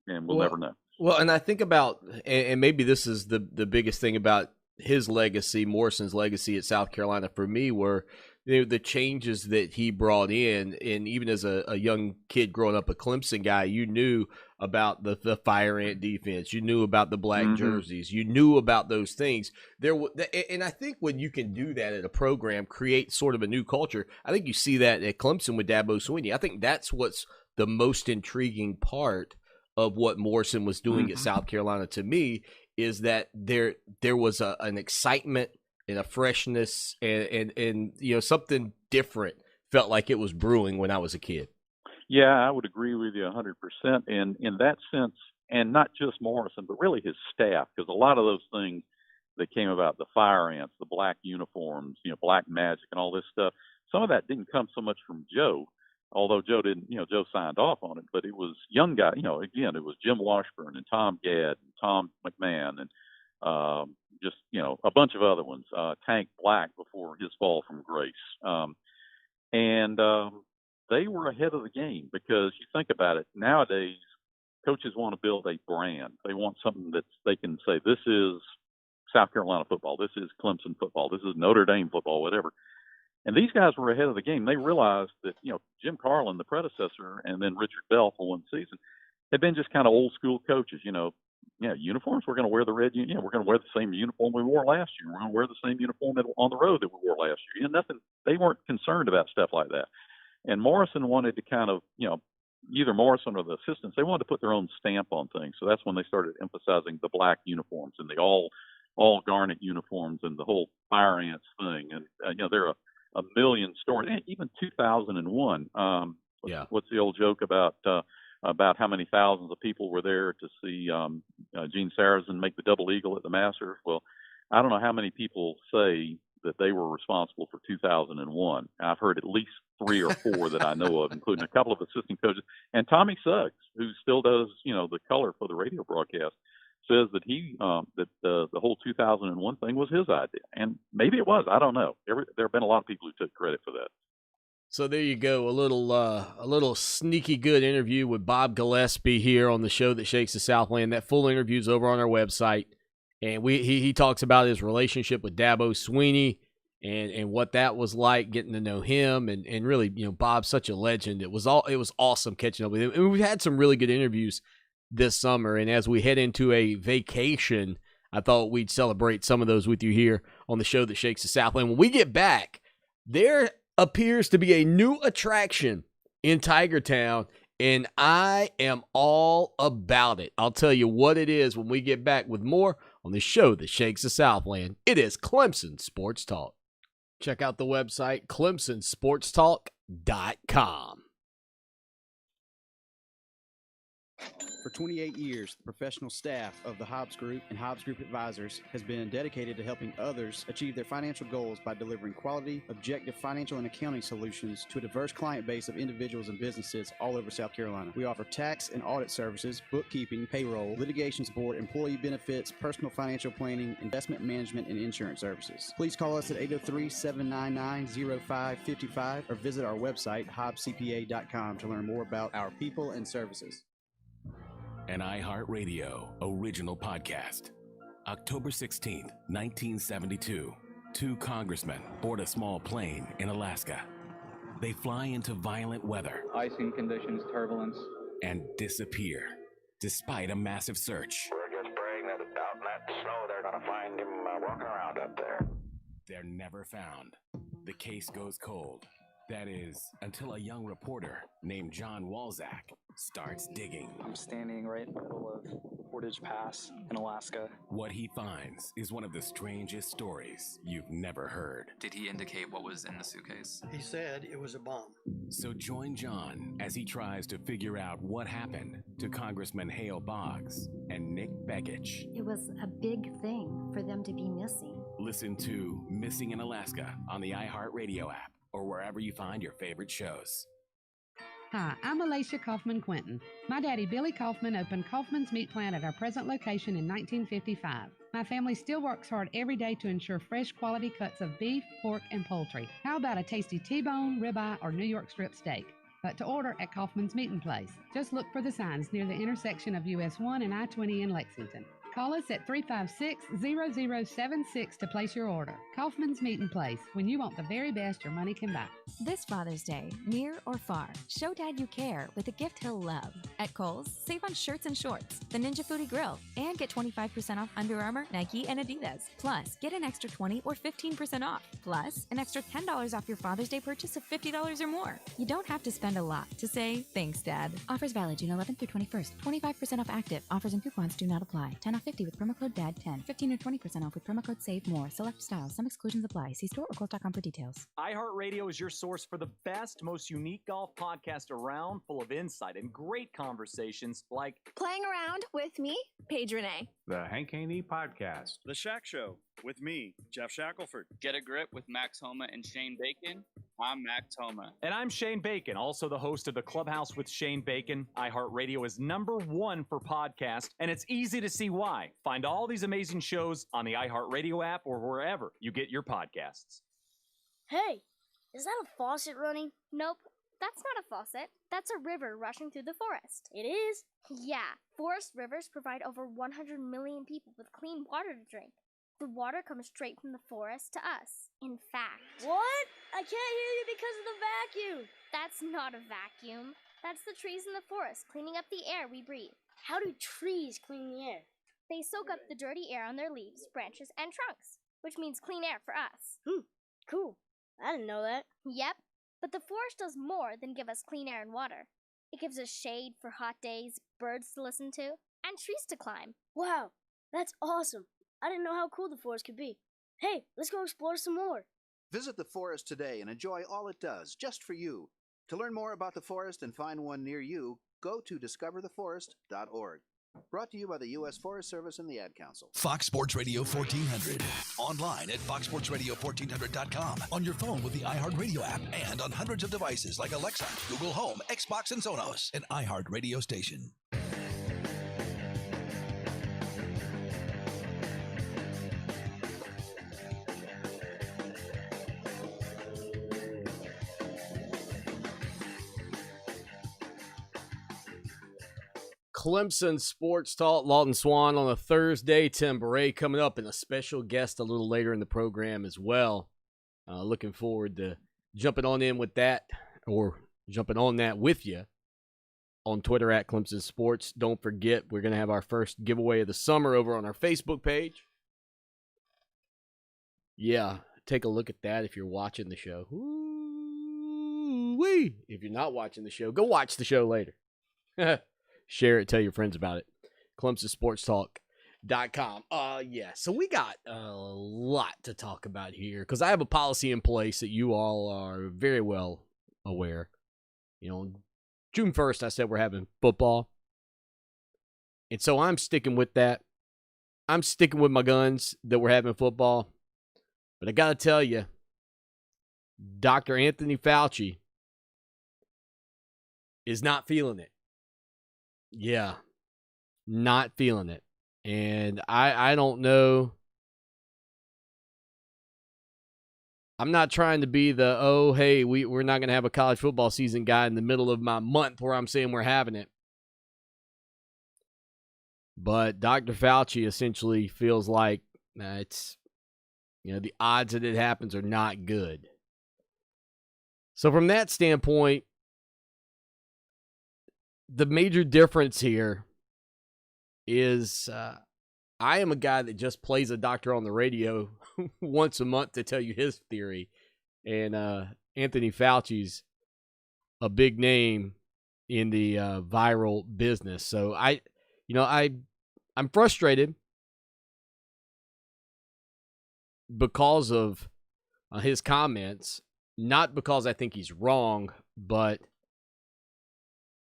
and we'll never know. Well, and I think about, and maybe this is the biggest thing about his legacy, Morrison's legacy at South Carolina for me, were the changes that he brought in. And even as a young kid growing up a Clemson guy, you knew about the fire ant defense. You knew about the black jerseys. You knew about those things. And I think when you can do that at a program, create sort of a new culture, I think you see that at Clemson with Dabo Swinney. I think that's what's the most intriguing part of what Morrison was doing at South Carolina to me, is that there was an excitement and a freshness and something different felt like it was brewing when I was a kid. Yeah, I would agree with you 100%. And in that sense, and not just Morrison, but really his staff, because a lot of those things that came about, the fire ants, the black uniforms, black magic and all this stuff, some of that didn't come so much from Joe, although Joe didn't, Joe signed off on it, but it was young guys, again, it was Jim Washburn and Tom Gadd and Tom McMahon and just, a bunch of other ones, Tank Black before his fall from grace. They were ahead of the game because you think about it, nowadays, coaches want to build a brand. They want something that they can say, this is South Carolina football. This is Clemson football. This is Notre Dame football, whatever. And these guys were ahead of the game. They realized that, Jim Carlin, the predecessor, and then Richard Bell for one season, had been just kind of old school coaches, uniforms. We're going to wear the red, we're going to wear the same uniform we wore last year. We're going to wear the same uniform on the road that we wore last year. Nothing. They weren't concerned about stuff like that. And Morrison wanted to kind of, either Morrison or the assistants, they wanted to put their own stamp on things. So that's when they started emphasizing the black uniforms and the all garnet uniforms and the whole fire ants thing. And there are a million stories. Even 2001. What's the old joke about how many thousands of people were there to see Gene Sarazen make the double eagle at the Masters? Well, I don't know how many people say that they were responsible for 2001. I've heard at least 3 or 4 that I know of, including a couple of assistant coaches. And Tommy Suggs, who still does, the color for the radio broadcast, says that the whole 2001 thing was his idea. And maybe it was. I don't know. There have been a lot of people who took credit for that. So there you go, a little sneaky good interview with Bob Gillespie here on the show that shakes the Southland. That full interview is over on our website, and he talks about his relationship with Dabo Swinney and what that was like, getting to know him, and really, Bob's such a legend. It was awesome catching up with him, and we've had some really good interviews this summer. And as we head into a vacation, I thought we'd celebrate some of those with you here on the show that shakes the Southland. When we get back, there appears to be a new attraction in Tiger Town, and I am all about it. I'll tell you what it is when we get back with more on the show that shakes the Southland. It is Clemson Sports Talk. Check out the website, clemsonsportstalk.com. For 28 years, the professional staff of the Hobbs Group and Hobbs Group Advisors has been dedicated to helping others achieve their financial goals by delivering quality, objective financial and accounting solutions to a diverse client base of individuals and businesses all over South Carolina. We offer tax and audit services, bookkeeping, payroll, litigation support, employee benefits, personal financial planning, investment management, and insurance services. Please call us at 803-799-0555 or visit our website, hobbscpa.com, to learn more about our people and services. An iHeart Radio original podcast. October 16th, 1972. 2 congressmen board a small plane in Alaska. They fly into violent weather. Icing conditions, turbulence. And disappear, despite a massive search. We're just praying that out in that snow, they're going to find him walking around up there. They're never found. The case goes cold. That is, until a young reporter named John Walzak starts digging. I'm standing right in the middle of Portage Pass in Alaska. What he finds is one of the strangest stories you've never heard. Did he indicate what was in the suitcase? He said it was a bomb. So join John as he tries to figure out what happened to Congressman Hale Boggs and Nick Begich. It was a big thing for them to be missing. Listen to Missing in Alaska on the iHeart Radio app or wherever you find your favorite shows. Hi, I'm Alicia Kaufman Quinton. My daddy, Billy Kaufman, opened Kaufman's Meat Plant at our present location in 1955. My family still works hard every day to ensure fresh quality cuts of beef, pork, and poultry. How about a tasty T-bone, ribeye, or New York strip steak? But to order at Kaufman's Meat Place, just look for the signs near the intersection of US 1 and I-20 in Lexington. Call us at 356-0076 to place your order. Kaufman's Meat and Place, when you want the very best your money can buy. This Father's Day, near or far, show Dad you care with a gift he'll love. At Kohl's, save on shirts and shorts, the Ninja Foodie Grill, and get 25% off Under Armour, Nike, and Adidas. Plus, get an extra 20 or 15% off. Plus, an extra $10 off your Father's Day purchase of $50 or more. You don't have to spend a lot to say, thanks, Dad. Offers valid June 11th through 21st. 25% off active. Offers and coupons do not apply. 10 off 50 with promo code DAD10. 15 or 20% off with promo code SAVEMORE. Select styles. Some exclusions apply. See store or Kohl's.com for details. iHeartRadio is your source for the best, most unique golf podcast around, full of insight and great conversations like Playing Around with me, Paige Renee. The Hank Haney Podcast. The Shack Show with me, Jeff Shackelford. Get a Grip with Max Homa and Shane Bacon. I'm Max Homa. And I'm Shane Bacon, also the host of The Clubhouse with Shane Bacon. iHeartRadio is #1 for podcasts, and it's easy to see why. Find all these amazing shows on the iHeartRadio app or wherever you get your podcasts. Hey, is that a faucet running? Nope, that's not a faucet. That's a river rushing through the forest. It is? Yeah, forest rivers provide over 100 million people with clean water to drink. The water comes straight from the forest to us. In fact... What? I can't hear you because of the vacuum. That's not a vacuum. That's the trees in the forest cleaning up the air we breathe. How do trees clean the air? They soak up the dirty air on their leaves, branches, and trunks, which means clean air for us. Cool. I didn't know that. Yep, but the forest does more than give us clean air and water. It gives us shade for hot days, birds to listen to, and trees to climb. Wow, that's awesome. I didn't know how cool the forest could be. Hey, let's go explore some more. Visit the forest today and enjoy all it does, just for you. To learn more about the forest and find one near you, go to discovertheforest.org. Brought to you by the U.S. Forest Service and the Ad Council. Fox Sports Radio 1400. Online at foxsportsradio1400.com. On your phone with the iHeart Radio app and on hundreds of devices like Alexa, Google Home, Xbox, and Sonos. An iHeart Radio station. Clemson Sports Talk, Lawton Swan on a Thursday. Tim Beret coming up and a special guest a little later in the program as well. Looking forward to jumping on in with that or jumping on that with you on Twitter at Clemson Sports. Don't forget, we're going to have our first giveaway of the summer over on our Facebook page. Yeah, take a look at that if you're watching the show. Ooh-wee. If you're not watching the show, go watch the show later. Share it, tell your friends about it. ClemsonSportsTalk.com. Yeah, so we got a lot to talk about here because I have a policy in place that you all are very well aware. You know, June 1st, I said we're having football. And so I'm sticking with that. I'm sticking with my guns that we're having football. But I got to tell you, Dr. Anthony Fauci is not feeling it. Yeah, not feeling it. And I don't know. I'm not trying to be the, oh, hey, we're not going to have a college football season guy in the middle of my month where I'm saying we're having it. But Dr. Fauci essentially feels like it's, you know, the odds that it happens are not good. So from that standpoint, the major difference here is I am a guy that just plays a doctor on the radio once a month to tell you his theory. And Anthony Fauci's a big name in the viral business. So I'm frustrated because of his comments, not because I think he's wrong, but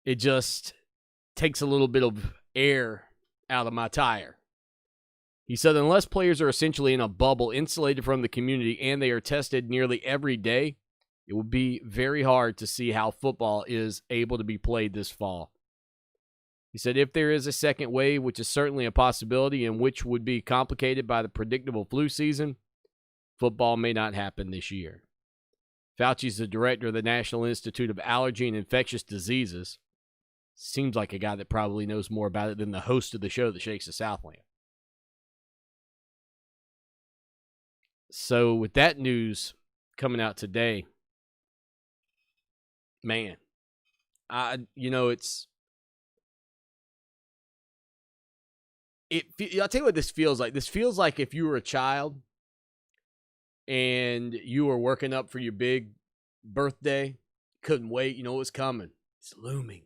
it just takes a little bit of air out of my tire. He said, unless players are essentially in a bubble insulated from the community and they are tested nearly every day, it will be very hard to see how football is able to be played this fall. He said, if there is a second wave, which is certainly a possibility and which would be complicated by the predictable flu season, football may not happen this year. Fauci's the director of the National Institute of Allergy and Infectious Diseases. Seems like a guy that probably knows more about it than the host of the show that shakes the Southland. So with that news coming out today, man, I'll tell you what this feels like. This feels like if you were a child and you were working up for your big birthday, couldn't wait, you know what's coming. It's looming.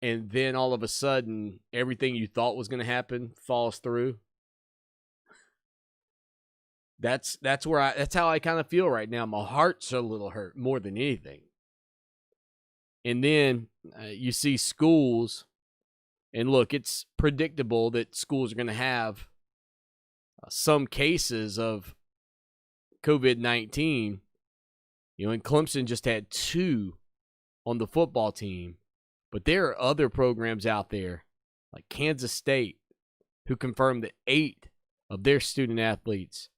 And then all of a sudden, everything you thought was going to happen falls through. That's how I kind of feel right now. My heart's a little hurt more than anything. And then you see schools, and look, it's predictable that schools are going to have some cases of COVID-19. You know, and Clemson just had 2 on the football team. But there are other programs out there, like Kansas State, who confirmed that 8 of their student athletes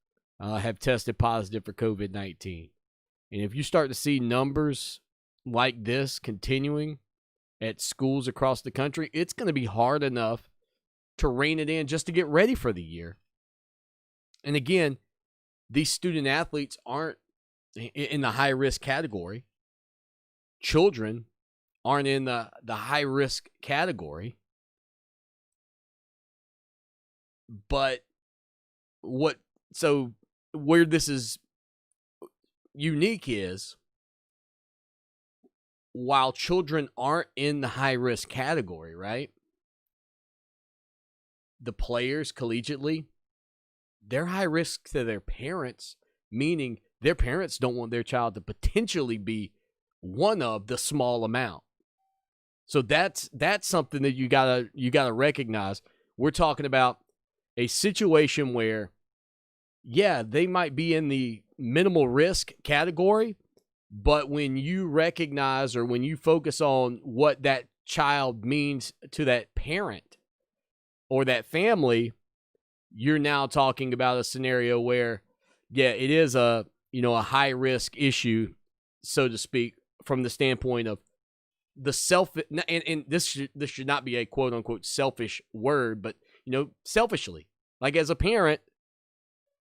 have tested positive for COVID-19. And if you start to see numbers like this continuing at schools across the country, it's going to be hard enough to rein it in just to get ready for the year. And again, these student athletes aren't in the high-risk category. Children aren't in the high-risk category. But where this is unique is, while children aren't in the high-risk category, right? The players collegiately, they're high risk to their parents, meaning their parents don't want their child to potentially be one of the small amount. So that's something that you gotta recognize. We're talking about a situation where, yeah, they might be in the minimal risk category, but when you recognize or when you focus on what that child means to that parent or that family, you're now talking about a scenario where, yeah, it is a high risk issue, so to speak, from the standpoint of the and this should not be a quote unquote selfish word, but selfishly, like as a parent,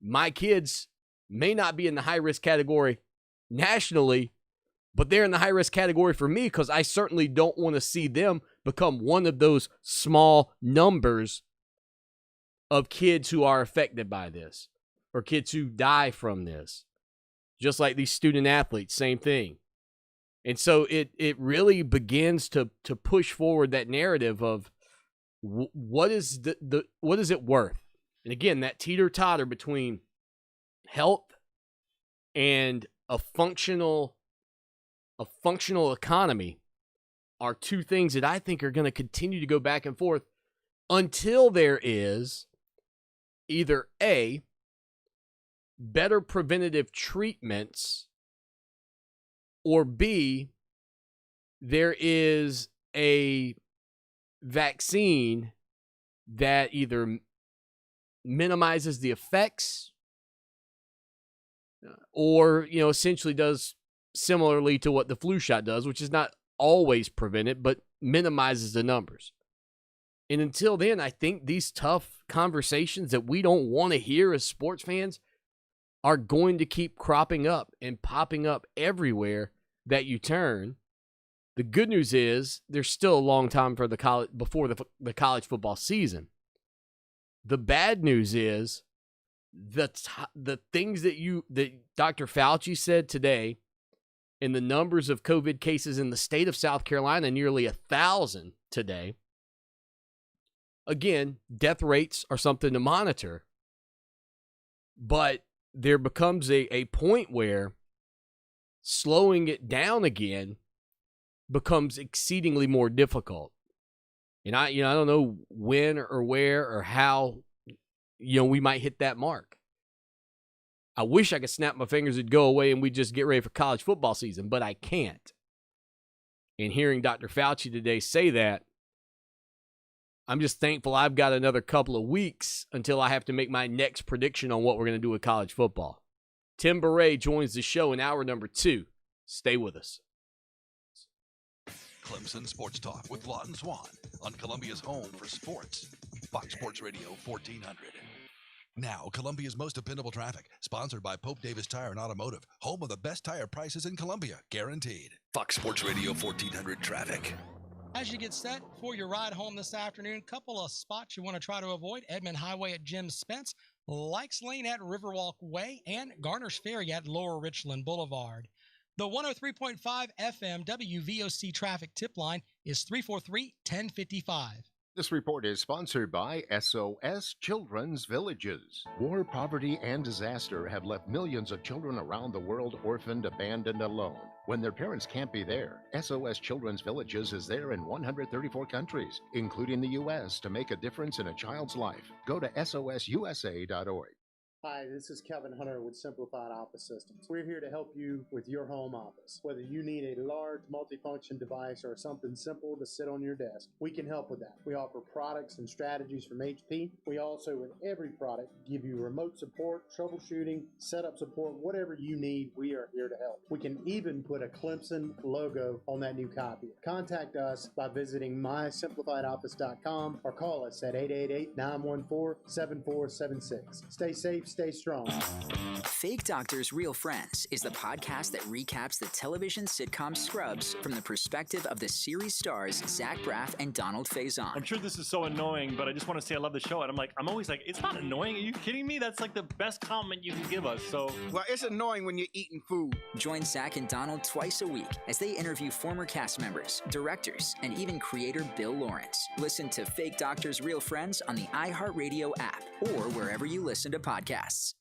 my kids may not be in the high risk category nationally, but they're in the high risk category for me because I certainly don't want to see them become one of those small numbers of kids who are affected by this or kids who die from this. Just like these student athletes, same thing. And so it really begins to push forward that narrative of what is what is it worth? And again, that teeter-totter between health and a functional economy are two things that I think are going to continue to go back and forth until there is either A, better preventative treatments, or B, there is a vaccine that either minimizes the effects or, essentially does similarly to what the flu shot does, which is not always prevent it, but minimizes the numbers. And until then, I think these tough conversations that we don't want to hear as sports fans are going to keep cropping up and popping up everywhere that you turn. The good news is there's still a long time for before the college football season. The bad news is the things that Dr. Fauci said today, and the numbers of COVID cases in the state of South Carolina, nearly 1,000 today. Again, death rates are something to monitor, but there becomes a point where slowing it down again becomes exceedingly more difficult. And I don't know when or where or how, we might hit that mark. I wish I could snap my fingers and go away and we just get ready for college football season, but I can't. And hearing Dr. Fauci today say that, I'm just thankful I've got another couple of weeks until I have to make my next prediction on what we're going to do with college football. Tim Beret joins the show in hour number 2. Stay with us. Clemson Sports Talk with Lawton Swan on Columbia's home for sports, Fox Sports Radio 1400. Now, Columbia's most dependable traffic, sponsored by Pope Davis Tire and Automotive, home of the best tire prices in Columbia, guaranteed. Fox Sports Radio 1400 traffic. As you get set for your ride home this afternoon, couple of spots you want to try to avoid: Edmond Highway at Jim Spence, Likes Lane at Riverwalk Way, and Garner's Ferry at Lower Richland Boulevard. The 103.5 FM WVOC traffic tip line is 343-1055. This report is sponsored by SOS Children's Villages. War, poverty, and disaster have left millions of children around the world orphaned, abandoned, alone. When their parents can't be there, SOS Children's Villages is there in 134 countries, including the U.S., to make a difference in a child's life. Go to sosusa.org. Hi, this is Kevin Hunter with Simplified Office Systems. We're here to help you with your home office. Whether you need a large multifunction device or something simple to sit on your desk, we can help with that. We offer products and strategies from HP. We also, with every product, give you remote support, troubleshooting, setup support, whatever you need, we are here to help. We can even put a Clemson logo on that new copy. Contact us by visiting mysimplifiedoffice.com or call us at 888-914-7476. Stay safe, stay strong. Fake Doctors, Real Friends is the podcast that recaps the television sitcom Scrubs from the perspective of the series stars Zach Braff and Donald Faison. I'm sure this is so annoying, but I just want to say I love the show. And I'm always like, it's not annoying. Are you kidding me? That's like the best compliment you can give us. So, well, it's annoying when you're eating food. Join Zach and Donald twice a week as they interview former cast members, directors, and even creator Bill Lawrence. Listen to Fake Doctors, Real Friends on the iHeart Radio app or wherever you listen to podcasts.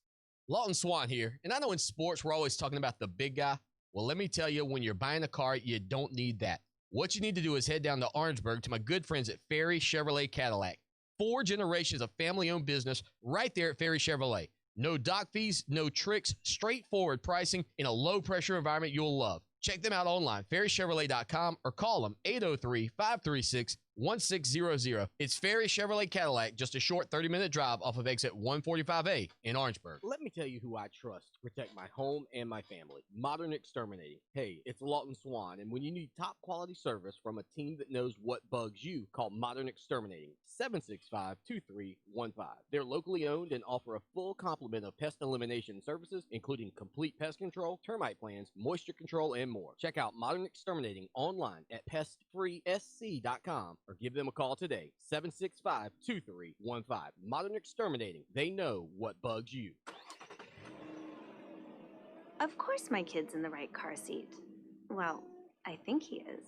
Lawton Swan here, and I know in sports we're always talking about the big guy. Well, let me tell you, when you're buying a car, you don't need that. What you need to do is head down to Orangeburg to my good friends at Ferry Chevrolet Cadillac. 4 generations of family-owned business right there at Ferry Chevrolet. No dock fees, no tricks, straightforward pricing in a low-pressure environment you'll love. Check them out online, ferrychevrolet.com, or call them 803-536-1600. It's Ferry Chevrolet Cadillac, just a short 30-minute drive off of exit 145A in Orangeburg. Let me tell you who I trust to protect my home and my family. Modern Exterminating. Hey, it's Lawton Swan, and when you need top-quality service from a team that knows what bugs you, call Modern Exterminating, 765-2315. They're locally owned and offer a full complement of pest elimination services, including complete pest control, termite plans, moisture control, and more. Check out Modern Exterminating online at pestfreesc.com or give them a call today, 765-2315. Modern Exterminating. They know what bugs you. Of course my kid's in the right car seat. Well, I think he is.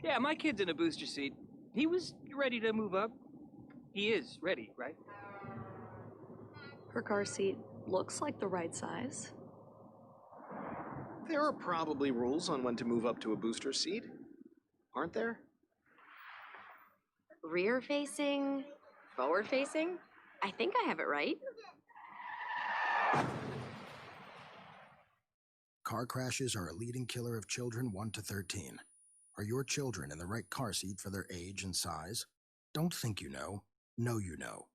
Yeah, my kid's in a booster seat. He was ready to move up. He is ready, right? Her car seat looks like the right size. There are probably rules on when to move up to a booster seat, aren't there? Rear facing, forward facing. I think I have it right. Car crashes are a leading killer of children 1 to 13. Are your children in the right car seat for their age and size? Don't think you know. Know you know.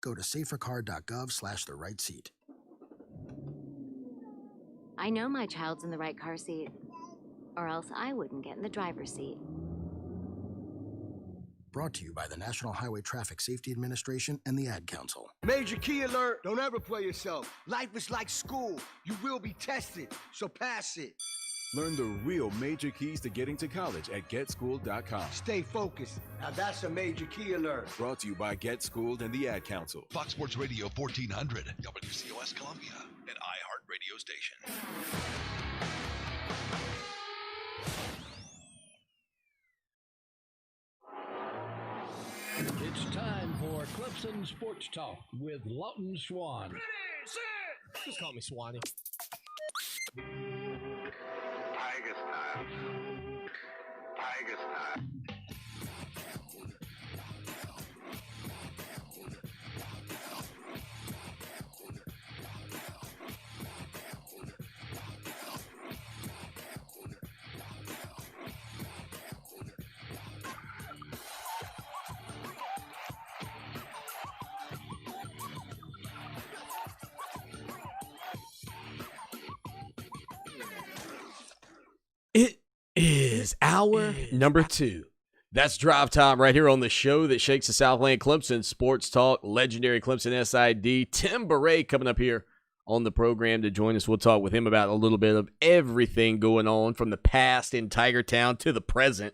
Go to safercar.gov/the right seat. I know my child's in the right car seat, or else I wouldn't get in the driver's seat. Brought to you by the National Highway Traffic Safety Administration and the Ad Council. Major key alert! Don't ever play yourself. Life is like school. You will be tested, so pass it. Learn the real major keys to getting to college at GetSchooled.com. Stay focused. Now that's a major key alert. Brought to you by Get Schooled and the Ad Council. Fox Sports Radio 1400, WCOS Columbia, an iHeart radio station. It's time for Clemson Sports Talk with Lawton Swan. Ready, set! Just call me Swanee. Tiger style. Tiger style. It is hour number 2. That's drive time right here on the show that shakes the Southland. Clemson Sports Talk, legendary Clemson SID. Tim Beret coming up here on the program to join us. We'll talk with him about a little bit of everything going on from the past in Tiger Town to the present.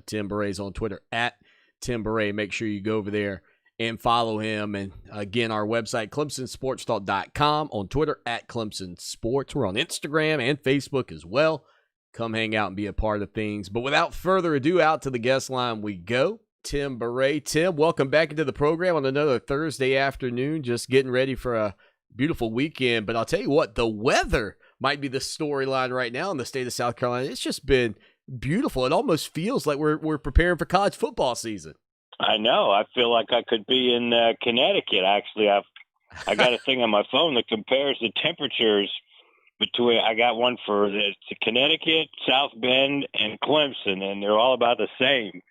Tim Beret's on Twitter at Tim Beret. Make sure you go over there and follow him. And again, our website, ClemsonSportsTalk.com, on Twitter at Clemson Sports. We're on Instagram and Facebook as well. Come hang out and be a part of things. But without further ado, out to the guest line we go. Tim Beret. Tim, welcome back into the program on another Thursday afternoon. Just getting ready for a beautiful weekend. But I'll tell you what, the weather might be the storyline right now in the state of South Carolina. It's just been beautiful. It almost feels like we're preparing for college football season. I know. I feel like I could be in Connecticut. Actually, I got a thing on my phone that compares the temperatures between. I got one for the Connecticut, South Bend, and Clemson, and they're all about the same.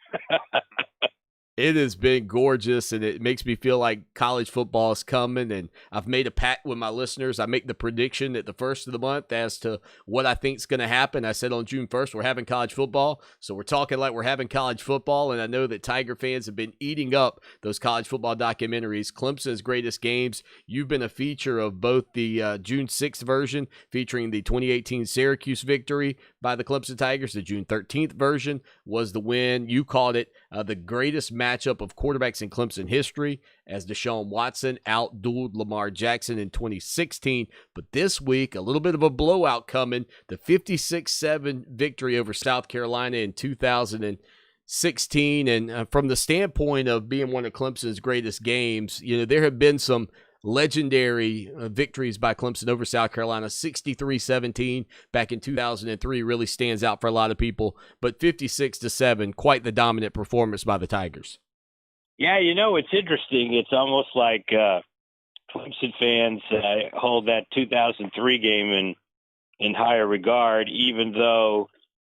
It has been gorgeous, and it makes me feel like college football is coming. And I've made a pact with my listeners. I make the prediction at the first of the month as to what I think is going to happen. I said on June 1st, we're having college football. So we're talking like we're having college football. And I know that Tiger fans have been eating up those college football documentaries. Clemson's Greatest Games. You've been a feature of both the June 6th version featuring the 2018 Syracuse victory by the Clemson Tigers. The June 13th version was the win. You called it the greatest matchup of quarterbacks in Clemson history as Deshaun Watson outdueled Lamar Jackson in 2016. But this week, a little bit of a blowout coming, the 56-7 victory over South Carolina in 2016. And from the standpoint of being one of Clemson's greatest games, there have been some legendary victories by Clemson over South Carolina. 63-17 back in 2003 really stands out for a lot of people, but 56-7, quite the dominant performance by the Tigers. Yeah, it's interesting. It's almost like Clemson fans hold that 2003 game in higher regard, even though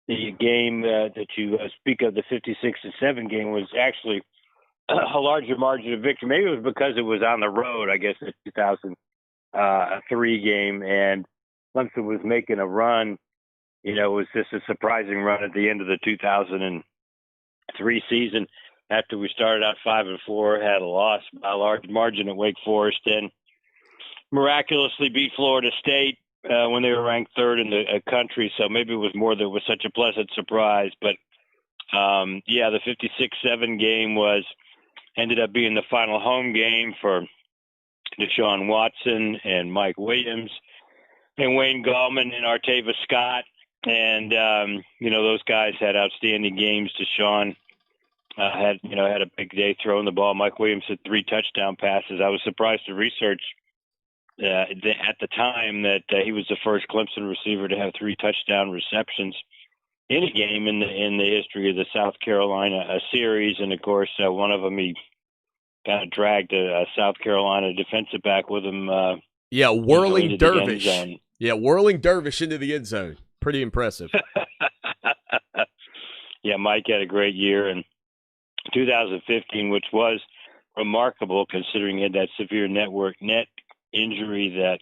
the game that you speak of, the 56-7 game, was actually a larger margin of victory. Maybe it was because it was on the road, I guess, the 2003 game, and Clemson was making a run. It was just a surprising run at the end of the 2003 season after we started out 5-4, had a loss by a large margin at Wake Forest, and miraculously beat Florida State when they were ranked third in the country. So maybe it was more that it was such a pleasant surprise. But, the 56-7 game ended up being the final home game for Deshaun Watson and Mike Williams and Wayne Gallman and Artavis Scott. And, those guys had outstanding games. Deshaun had a big day throwing the ball. Mike Williams had 3 touchdown passes. I was surprised to research at the time that he was the first Clemson receiver to have 3 touchdown receptions in a game in the history of the South Carolina series. And of course, one of them, he kind of dragged a South Carolina defensive back with him. Whirling dervish. Whirling dervish into the end zone. Pretty impressive. Yeah, Mike had a great year in 2015, which was remarkable considering he had that severe neck injury that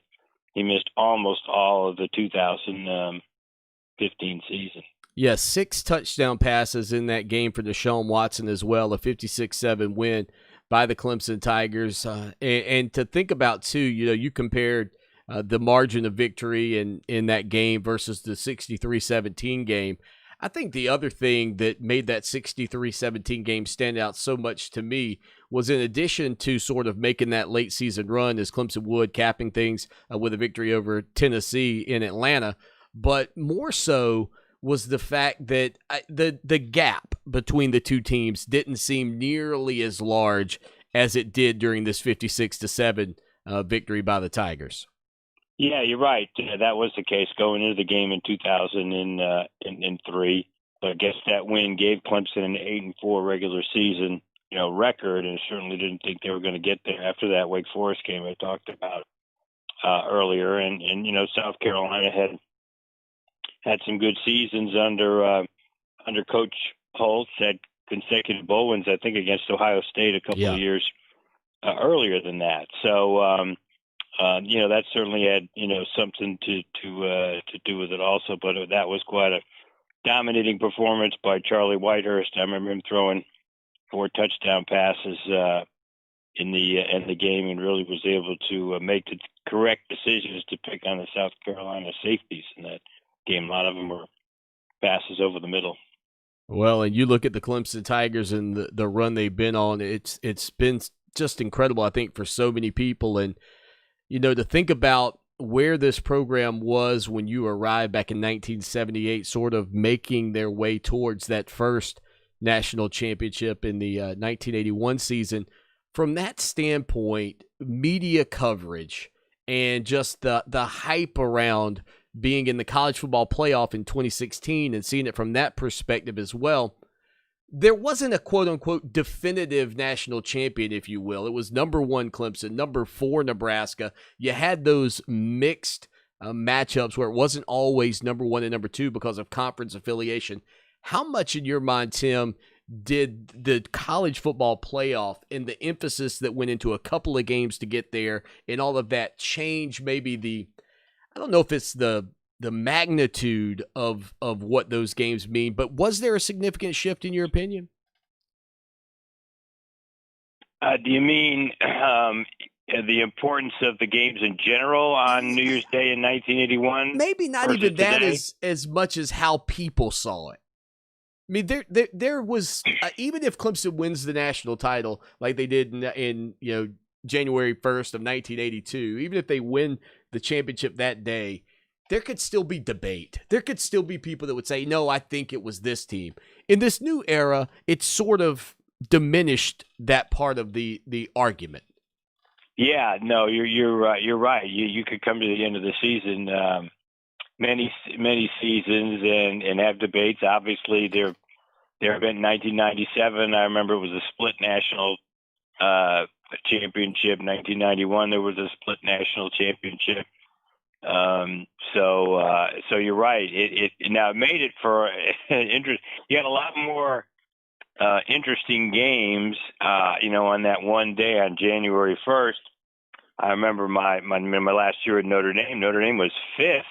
he missed almost all of the 2015 season. Yeah, 6 touchdown passes in that game for Deshaun Watson as well, a 56-7 win by the Clemson Tigers. And to think about, too, you compared the margin of victory in that game versus the 63-17 game. I think the other thing that made that 63-17 game stand out so much to me was, in addition to sort of making that late season run as Clemson would, capping things with a victory over Tennessee in Atlanta, but more so was the fact that the gap between the two teams didn't seem nearly as large as it did during this 56-7 victory by the Tigers. Yeah, you're right. That was the case going into the game in 2003. But I guess that win gave Clemson an 8-4 regular season, record, and certainly didn't think they were going to get there after that Wake Forest game I talked about earlier. And South Carolina had some good seasons under Coach Holtz, had consecutive bowl wins, I think, against Ohio State a couple of years earlier than that. So, that certainly had, something to do with it also. But that was quite a dominating performance by Charlie Whitehurst. I remember him throwing 4 touchdown passes in the game, and really was able to make the correct decisions to pick on the South Carolina safeties in that game. A lot of them were passes over the middle. Well, and you look at the Clemson Tigers and the run they've been on, it's been just incredible, I think, for so many people. And, to think about where this program was when you arrived back in 1978, sort of making their way towards that first national championship in the 1981 season. From that standpoint, media coverage and just the hype around being in the college football playoff in 2016 and seeing it from that perspective as well, there wasn't a quote-unquote definitive national champion, if you will. It was number 1 Clemson, number 4 Nebraska. You had those mixed matchups where it wasn't always number 1 and number 2 because of conference affiliation. How much in your mind, Tim, did the college football playoff and the emphasis that went into a couple of games to get there and all of that change maybe I don't know if it's the magnitude of what those games mean, but was there a significant shift in your opinion? Do you mean the importance of the games in general on New Year's Day in 1981? Maybe not even that as much as how people saw it. I mean, there was even if Clemson wins the national title like they did in January 1st of 1982, even if they win the championship that day, there could still be debate. There could still be people that would say, no, I think it was this team. In this new era, it's sort of diminished that part of the argument. Yeah, no, you're right. You're right. You could come to the end of the season, many seasons, and have debates. Obviously, there have been 1997. I remember it was a split national championship. 1991, there was a split national championship. So you're right. It now it made it for interest. You had a lot more interesting games, on that one day on January 1st. I remember my last year at Notre Dame. Notre Dame was 5th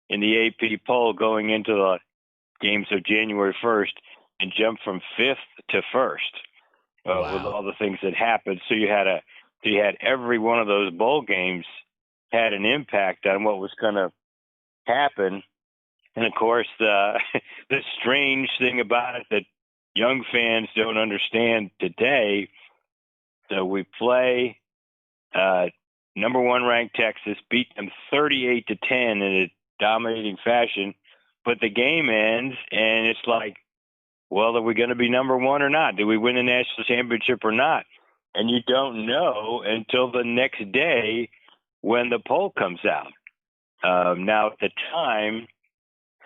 in the AP poll going into the games of January 1st and jumped from 5th to 1st with all the things that happened. So you had every one of those bowl games had an impact on what was going to happen. And of course, the strange thing about it that young fans don't understand today. So we play number 1 ranked Texas, beat them 38-10 in a dominating fashion, but the game ends and it's like, well, are we going to be number 1 or not? Did we win the national championship or not? And you don't know until the next day when the poll comes out. Now, at the time,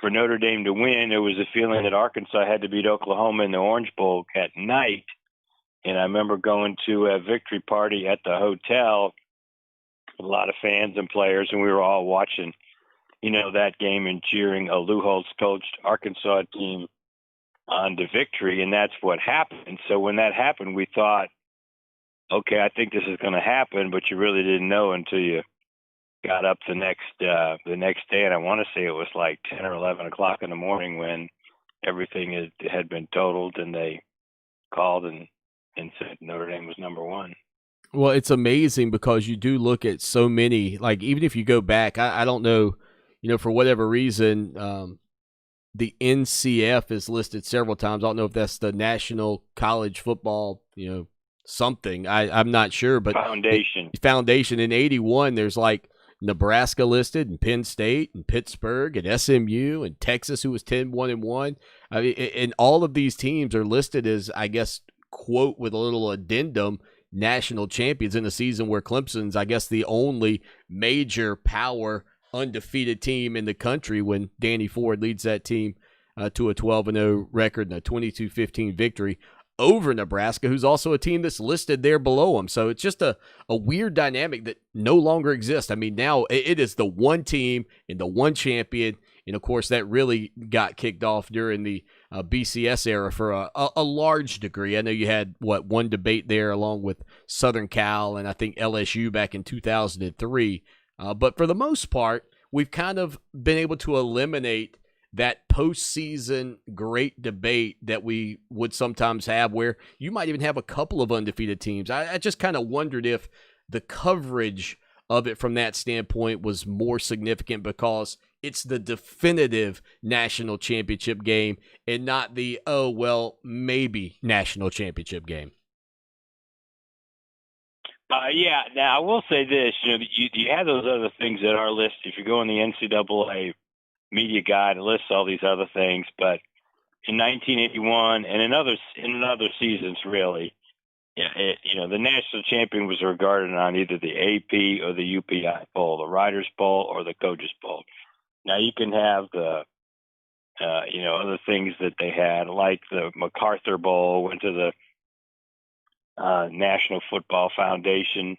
for Notre Dame to win, there was a feeling that Arkansas had to beat Oklahoma in the Orange Bowl at night. And I remember going to a victory party at the hotel, a lot of fans and players, and we were all watching, that game and cheering a Lou Holtz coached Arkansas team on to victory. And that's what happened. So when that happened, we thought, okay, I think this is going to happen, but you really didn't know until you got up the next day, and I want to say it was like 10 or 11 o'clock in the morning when everything had been totaled, and they called and said Notre Dame was number 1. Well, it's amazing because you do look at so many, like even if you go back, I don't know, for whatever reason, the NCF is listed several times. I don't know if that's the National College Football, something. I'm not sure, but Foundation in 81, there's like Nebraska listed, and Penn State, and Pittsburgh, and SMU, and Texas, who was 10-1-1. I mean, and all of these teams are listed as, I guess, quote with a little addendum, national champions in a season where Clemson's, I guess, the only major power undefeated team in the country when Danny Ford leads that team to a 12-0 record and a 22-15 victory over Nebraska, who's also a team that's listed there below them. So it's just a weird dynamic that no longer exists. I mean, now it is the one team and the one champion. And, of course, that really got kicked off during the BCS era for a large degree. I know you had, one debate there along with Southern Cal and I think LSU back in 2003. But for the most part, we've kind of been able to eliminate that postseason great debate that we would sometimes have where you might even have a couple of undefeated teams. I just kind of wondered if the coverage of it from that standpoint was more significant because it's the definitive national championship game and not the, maybe national championship game. Yeah. Now, I will say this. You have those other things that are listed. If you go on the NCAA media guide, it lists all these other things. But in 1981 and in other seasons, really, the national champion was regarded on either the AP or the UPI poll, the Writers' Bowl or the Coaches' Bowl. Now, you can have the other things that they had, like the MacArthur Bowl went to the National Football Foundation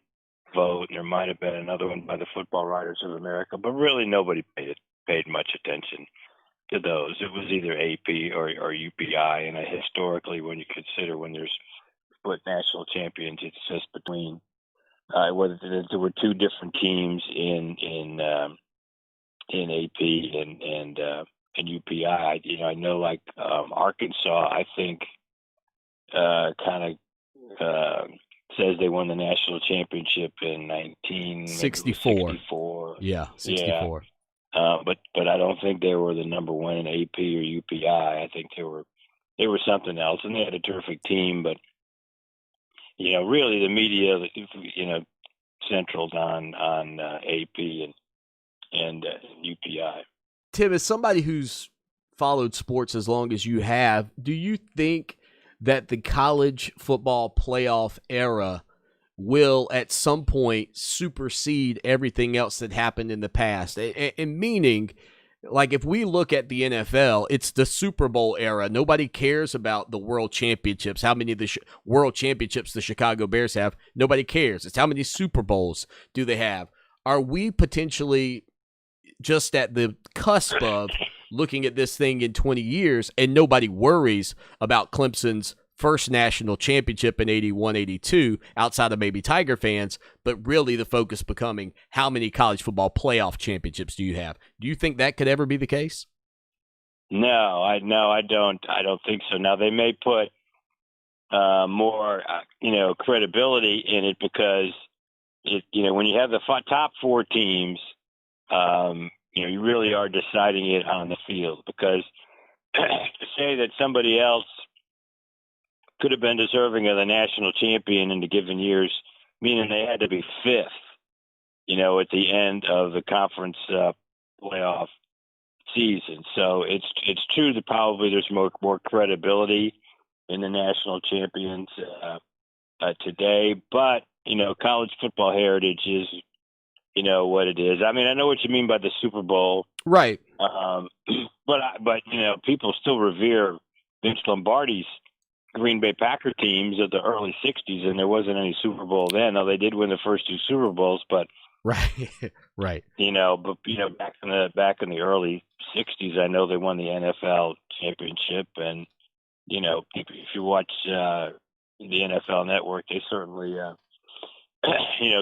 vote. There might have been another one by the Football Writers of America, but really nobody paid much attention to those. It was either AP or UPI, and historically, when you consider when there's split national champions, it's just between whether there were two different teams in AP and UPI. I know like Arkansas, I think kind of says they won the national championship in 1964. Yeah, 64. Yeah. But I don't think they were the number one in AP or UPI. I think they were something else, and they had a terrific team. But really the media, centraled on AP and UPI. Tim, as somebody who's followed sports as long as you have, do you think that the college football playoff era will at some point supersede everything else that happened in the past? And meaning, like if we look at the NFL, it's the Super Bowl era. Nobody cares about the world championships, how many of the world championships the Chicago Bears have. Nobody cares. It's how many Super Bowls do they have. Are we potentially just at the cusp of looking at this thing in 20 years and nobody worries about Clemson's first national championship in 81, 82 outside of maybe Tiger fans, but really the focus becoming how many college football playoff championships do you have? Do you think that could ever be the case? No, I don't. I don't think so. Now they may put more, credibility in it because when you have the top four teams, you really are deciding it on the field because to say that somebody else could have been deserving of the national champion in the given years, meaning they had to be fifth, at the end of the conference playoff season. So it's true that probably there's more credibility in the national champions today, but college football heritage is what it is. I mean, I know what you mean by the Super Bowl, right? But people still revere Vince Lombardi's Green Bay Packer teams of the early '60s, and there wasn't any Super Bowl then. Now they did win the first two Super Bowls, but right. Back in the early '60s, I know they won the NFL championship, and if you watch the NFL Network, they certainly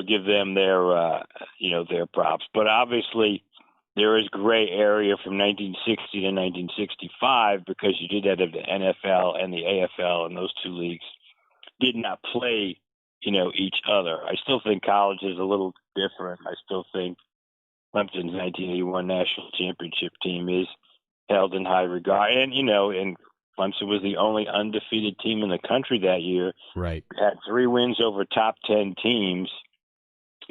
give them their props. But obviously, there is gray area from 1960 to 1965 because you did have the NFL and the AFL, and those two leagues did not play, each other. I still think college is a little different. I still think Clemson's 1981 national championship team is held in high regard, and Clemson was the only undefeated team in the country that year. Right, had 3 wins over top 10 teams.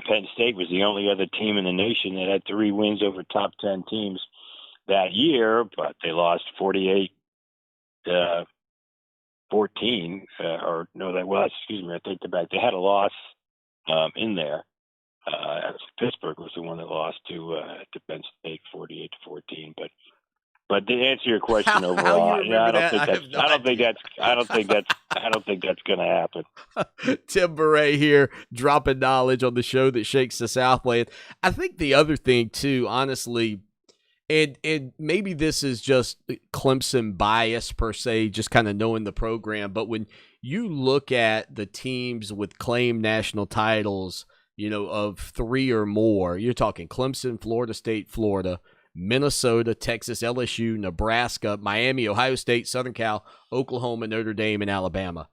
Penn State was the only other team in the nation that had 3 wins over top 10 teams that year, but they lost 48-14. I take that back. They had a loss in there. Pittsburgh was the one that lost to Penn State 48-14. But to answer your question overall, I don't think that's going to happen. Tim Beret here, dropping knowledge on the show that shakes the Southland. I think the other thing too, honestly, and maybe this is just Clemson bias per se, just kind of knowing the program, but when you look at the teams with claimed national titles, of 3 or more, you're talking Clemson, Florida State, Florida, Minnesota, Texas, LSU, Nebraska, Miami, Ohio State, Southern Cal, Oklahoma, Notre Dame, and Alabama.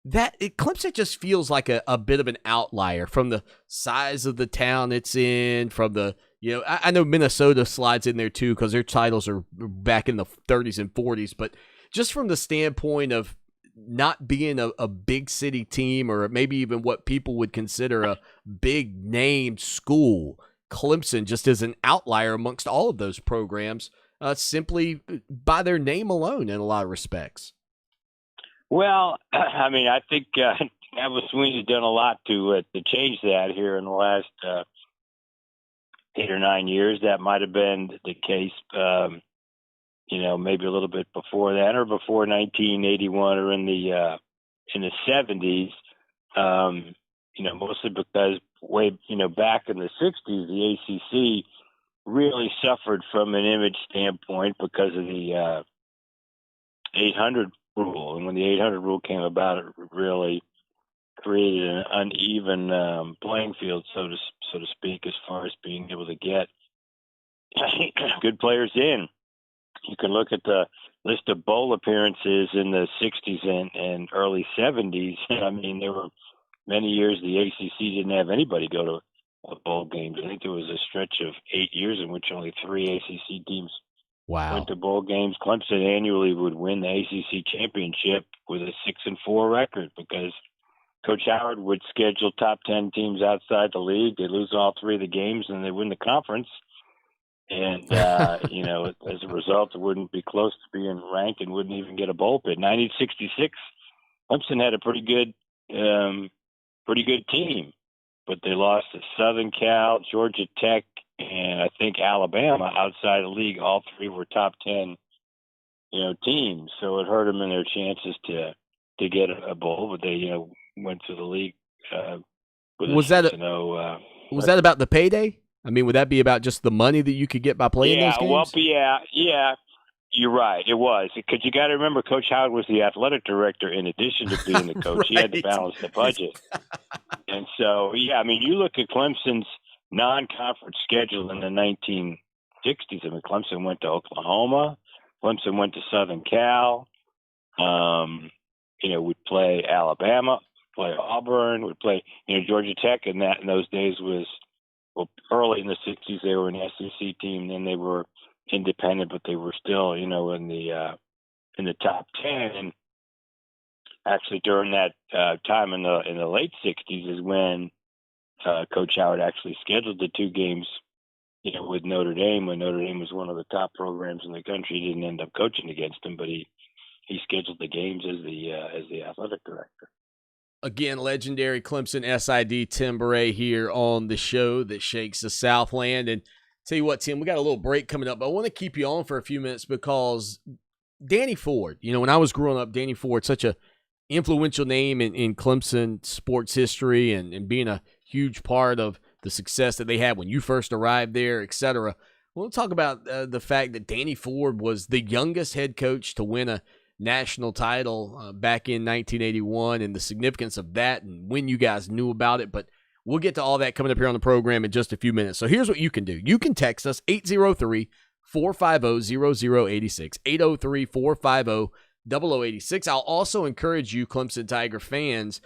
Clemson just feels like a bit of an outlier from the size of the town it's in, from the, I know Minnesota slides in there too because their titles are back in the 30s and 40s, but just from the standpoint of not being a big city team or maybe even what people would consider a big named school, Clemson just is an outlier amongst all of those programs simply by their name alone in a lot of respects. Well, I mean, I think Dabo Swinney's done a lot to change that here in the last 8 or 9 years. That might have been the case, maybe a little bit before that or before 1981 or in the 70s. Mostly because back in the 60s, the ACC really suffered from an image standpoint because of the 800 rule. And when the 800 rule came about, it really created an uneven playing field, so to speak, as far as being able to get good players in. You can look at the list of bowl appearances in the 60s and early 70s. I mean, there were many years the ACC didn't have anybody go to a bowl game. I think there was a stretch of 8 years in which only 3 ACC teams went to bowl games. Clemson annually would win the ACC championship with a 6-4 record because Coach Howard would schedule top 10 teams outside the league. They'd lose all 3 of the games and they win the conference. And, as a result, it wouldn't be close to being ranked and wouldn't even get a bowl bid. 1966, Clemson had a pretty good team, but they lost to Southern Cal, Georgia Tech, and I think Alabama outside the league. All 3 were top 10, teams. So it hurt them in their chances to get a bowl, but they, went to the league. Was that about the payday? I mean, would that be about just the money that you could get by playing those games? Well, yeah, you're right. It was, because you got to remember, Coach Howard was the athletic director in addition to being the coach. Right. He had to balance the budget. And so, you look at Clemson's non-conference schedule in the 1960s. I mean, Clemson went to Oklahoma. Clemson went to Southern Cal. Would play Alabama, play Auburn, would play, Georgia Tech, and that in those days was, well, early in the 60s, they were an SEC team. Then they were independent, but they were still, in the top 10. And actually, during that time in the late 60s is when Coach Howard actually scheduled the 2 games, with Notre Dame. When Notre Dame was one of the top programs in the country, he didn't end up coaching against them, but he scheduled the games as the athletic director. Again, legendary Clemson SID Tim Bray here on the show that shakes the Southland. And tell you what, Tim, we got a little break coming up, but I want to keep you on for a few minutes because Danny Ford, when I was growing up, Danny Ford, such a influential name in Clemson sports history and being a huge part of the success that they had when you first arrived there, etc. We'll talk about the fact that Danny Ford was the youngest head coach to win a national title back in 1981 and the significance of that and when you guys knew about it. But we'll get to all that coming up here on the program in just a few minutes. So here's what you can do. You can text us 803-450-0086, 803-450-0086. I'll also encourage you, Clemson Tiger fans,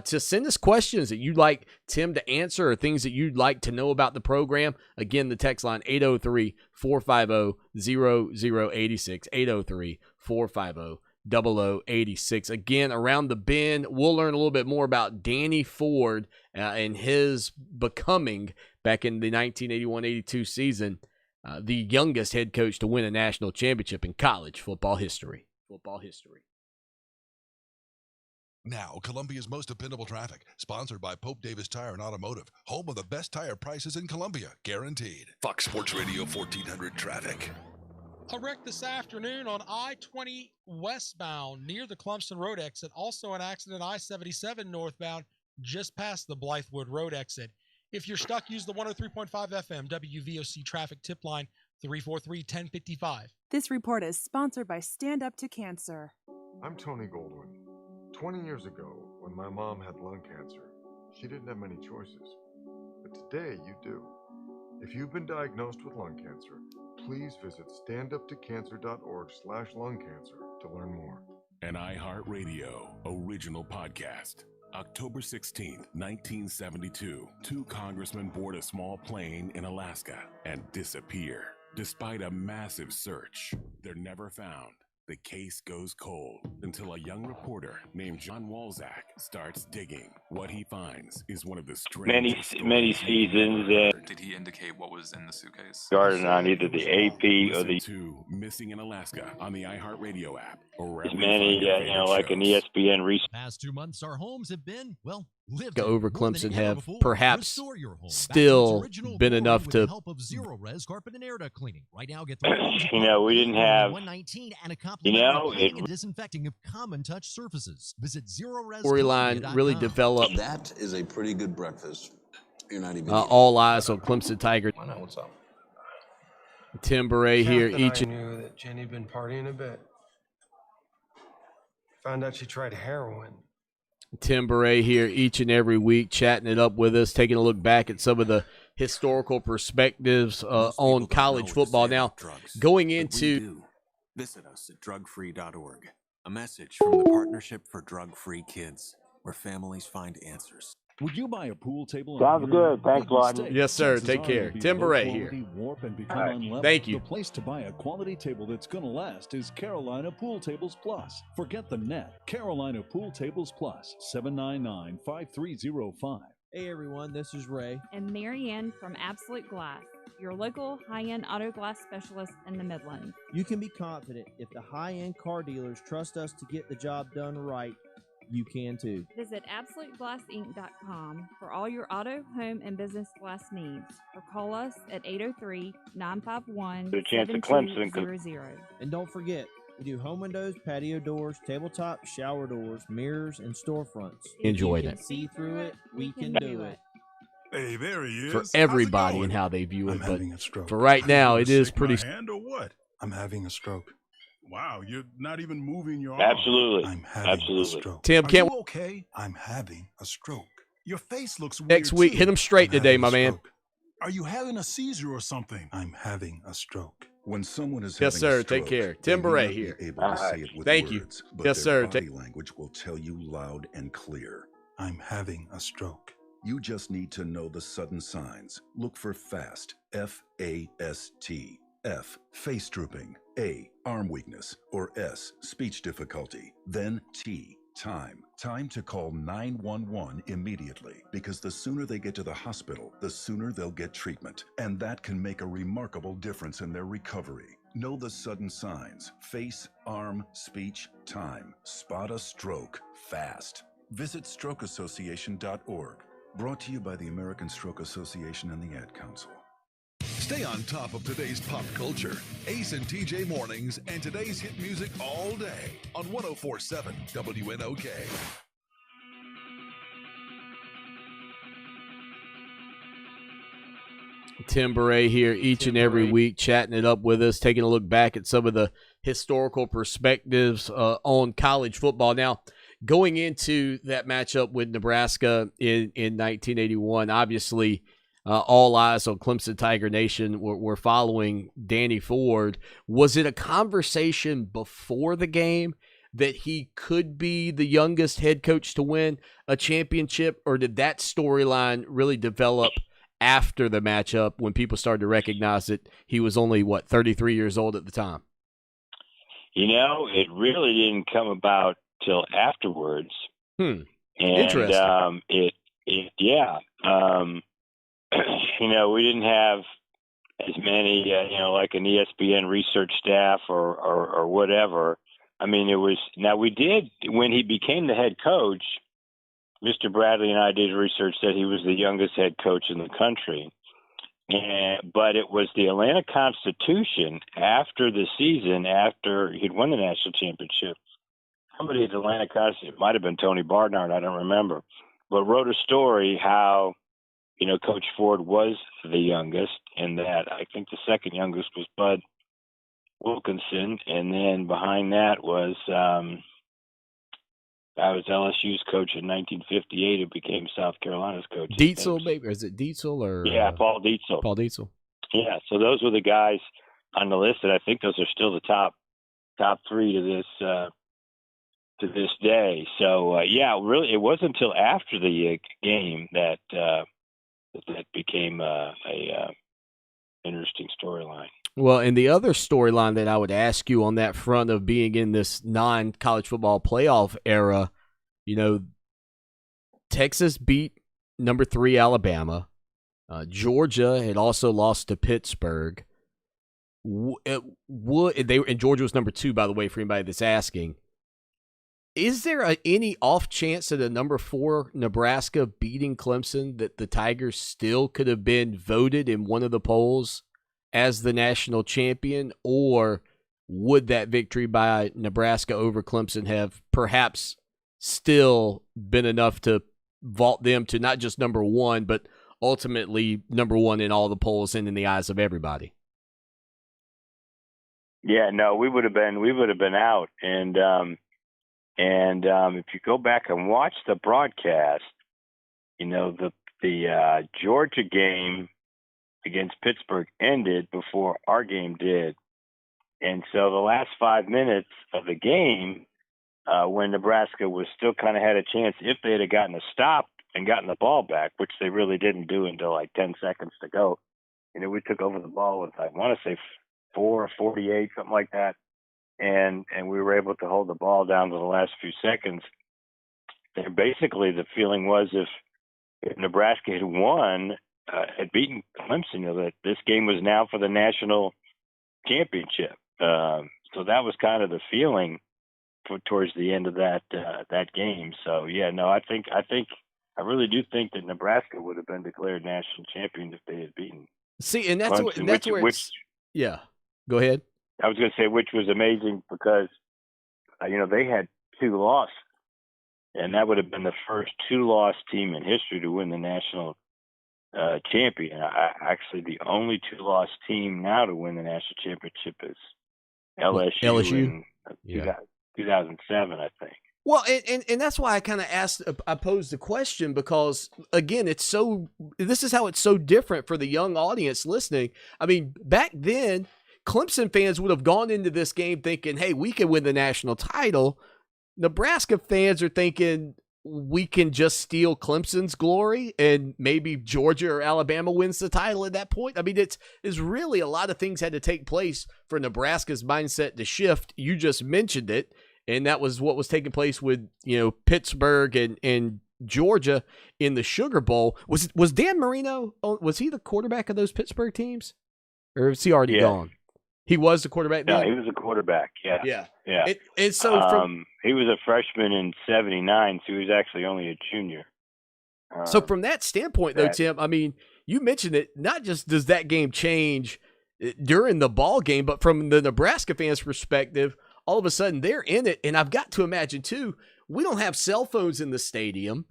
to send us questions that you'd like Tim to answer or things that you'd like to know about the program. Again, the text line 803-450-0086, 803-450-0086. Again, around the bend, we'll learn a little bit more about Danny Ford and his becoming, back in the 1981-82 season, the youngest head coach to win a national championship in college football history. Now, Columbia's most dependable traffic, sponsored by Pope Davis Tire and Automotive, home of the best tire prices in Columbia, guaranteed. Fox Sports Radio 1400 traffic. A wreck this afternoon on I-20 westbound near the Clemson Road exit. Also an accident I-77 northbound just past the Blythewood Road exit. If you're stuck, use the 103.5 FM WVOC traffic tip line 343-1055. This report is sponsored by Stand Up to Cancer. I'm Tony Goldwyn. 20 years ago, when my mom had lung cancer, she didn't have many choices. But today, you do. If you've been diagnosed with lung cancer, please visit standuptocancer.org/lungcancer to learn more. An iHeart Radio original podcast. October 16th, 1972, 2 congressmen board a small plane in Alaska and disappear. Despite a massive search, they're never found. The case goes cold until a young reporter named John Walzak starts digging. What he finds is one of the strangest many seasons. Did he indicate what was in the suitcase? Started on either the AP or the Missing in Alaska on the iHeartRadio app. Or many, like an ESPN research. Past 2 months, our homes have been, lived over Clemson have perhaps still been enough to help of Zero Res Carpet and Air Duct Cleaning. Right now, get we didn't have, 119 and a and disinfecting of common touch surfaces. Visit storyline really developed. That is a pretty good breakfast. You're not even all eyes on Clemson Tiger. Why not? What's up? Tim Beret here. I knew that Jenny'd been partying a bit. Found out she tried heroin. Tim Beret here each and every week, chatting it up with us, taking a look back at some of the historical perspectives on college football. Now, going into... Visit us at drugfree.org. A message from the Partnership for Drug-Free Kids, where families find answers. Would you buy a pool table? Sounds good. Thanks, Lawton. Yes, sir. Take care. Tim Beret here. Warp and become All right. unlevel. Thank you. The place to buy a quality table that's going to last is Carolina Pool Tables Plus. Forget the net. Carolina Pool Tables Plus, 799-5305. Hey everyone, this is Ray. And Marianne from Absolute Glass, your local high-end auto glass specialist in the Midlands. You can be confident if the high-end car dealers trust us to get the job done right, you can too. Visit AbsoluteGlassInc.com for all your auto, home, and business glass needs, or call us at 803-951-7200. And don't forget, we do home windows, patio doors, tabletop, shower doors, mirrors, and storefronts. Enjoyed it. See through it, we can do it. Hey, there he is. For everybody and how they view it. I'm But having a stroke. for right now, it is pretty... Hand or what? I'm having a stroke. Wow, you're not even moving your arm. Absolutely. I'm having a stroke. Tim, Are can't... you okay? I'm having a stroke. Your face looks weird. Next week, too. hit him straight I'm today, having my a man. stroke. Are you having a seizure or something? I'm having a stroke. When someone is Yes, having sir. a stroke, Take care. they Tim may Beret not be here. able All to say right. it with Thank you. words, but Yes, their sir. body language will tell you loud and clear. I'm having a stroke. You just need to know the sudden signs. Look for FAST, F-A-S-T. F, face drooping. A, arm weakness. Or S, speech difficulty. Then T, time. Time to call 911 immediately, because the sooner they get to the hospital, the sooner they'll get treatment. And that can make a remarkable difference in their recovery. Know the sudden signs. Face, arm, speech, time. Spot a stroke fast. Visit strokeassociation.org. Brought to you by the American Stroke Association and the Ad Council. Stay on top of today's pop culture. Ace and TJ Mornings and today's hit music all day on 104.7 WNOK. Tim Beret here each and every week, chatting it up with us, taking a look back at some of the historical perspectives on college football. Now, going into that matchup with Nebraska in 1981, obviously all eyes on Clemson Tiger Nation were following Danny Ford. Was it a conversation before the game that he could be the youngest head coach to win a championship, or did that storyline really develop after the matchup when people started to recognize that he was only, 33 years old at the time? You know, it really didn't come about till afterwards. And, Interesting. You know, we didn't have as many, like an ESPN research staff or whatever. I mean, we did, when he became the head coach, Mr. Bradley and I did research that he was the youngest head coach in the country. But it was the Atlanta Constitution after the season, after he'd won the national championship. Somebody at the Atlanta Constitution, it might have been Tony Barnard, I don't remember, but wrote a story how, Coach Ford was the youngest, and that I think the second youngest was Bud Wilkinson, and then behind that was I was LSU's coach in 1958, who became South Carolina's coach. Dietzel, maybe? Is it Dietzel or? Yeah, Paul Dietzel. Paul Dietzel. Yeah, so those were the guys on the list, and I think those are still the top three to this day. So really, it wasn't until after the game that became a interesting storyline. Well, and the other storyline that I would ask you on that front of being in this non-college football playoff era, Texas beat number 3 Alabama. Georgia had also lost to Pittsburgh. And Georgia was number 2, by the way, for anybody that's asking. Is there any off chance that a number 4 Nebraska beating Clemson that the Tigers still could have been voted in one of the polls as the national champion, or would that victory by Nebraska over Clemson have perhaps still been enough to vault them to not just number 1, but ultimately number 1 in all the polls and in the eyes of everybody? Yeah, no, we would have been out. And if you go back and watch the broadcast, the Georgia game against Pittsburgh ended before our game did. And so the last 5 minutes of the game, when Nebraska was still kind of had a chance, if they had gotten a stop and gotten the ball back, which they really didn't do until like 10 seconds to go. We took over the ball with, I want to say 4:48, something like that. And we were able to hold the ball down to the last few seconds. And basically the feeling was if Nebraska had won, had beaten Clemson, that this game was now for the national championship. So that was kind of the feeling towards the end of that game. So yeah, no, I really do think that Nebraska would have been declared national champion if they had beaten. See, and that's Clemson, where it's, yeah. Go ahead. I was going to say, which was amazing because they had 2 losses, and that would have been the first 2-loss team in history to win the national champion. Actually, the only 2-loss team now to win the national championship is LSU. In 2007, I think. Well, and that's why I kind of I posed the question, because again, this is how it's so different for the young audience listening. I mean, back then, Clemson fans would have gone into this game thinking, hey, we can win the national title. Nebraska fans are thinking we can just steal Clemson's glory and maybe Georgia or Alabama wins the title at that point. I mean, it's really a lot of things had to take place for Nebraska's mindset to shift. You just mentioned it. And that was what was taking place with, Pittsburgh and Georgia in the Sugar Bowl. Was Dan Marino, was he the quarterback of those Pittsburgh teams? Or was he already gone? He was the quarterback then? No, he was a quarterback, yeah. Yeah. And so he was a freshman in 79, so he was actually only a junior. So from that standpoint, though, Tim, I mean, you mentioned it, not just does that game change during the ball game, but from the Nebraska fans' perspective, all of a sudden they're in it. And I've got to imagine, too, we don't have cell phones in the stadium.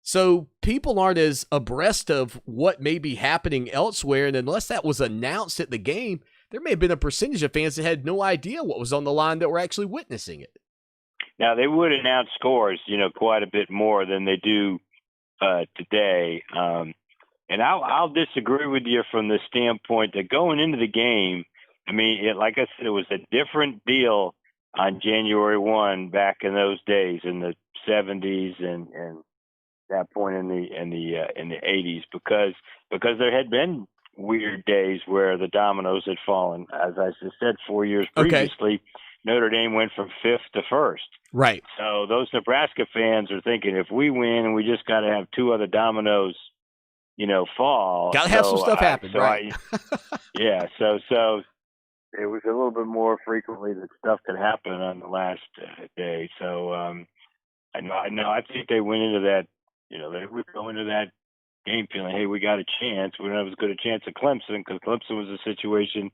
So people aren't as abreast of what may be happening elsewhere. And unless that was announced at the game, there may have been a percentage of fans that had no idea what was on the line that were actually witnessing it. Now, they would announce scores, quite a bit more than they do today. And I'll disagree with you from the standpoint that going into the game, I mean, like I said, it was a different deal on January 1 back in those days in the 70s and that point in the 80s because there had been weird days where the dominoes had fallen. As I said, 4 years previously, Notre Dame went from 5th to 1st. Right. So those Nebraska fans are thinking, if we win, and we just got to have 2 other dominoes, fall. Got to have some stuff happen, right? Yeah. So it was a little bit more frequently that stuff could happen on the last day. So I know. I think they went into that. They would go into that game feeling, hey, we got a chance. We don't have as good a chance at Clemson because Clemson was a situation.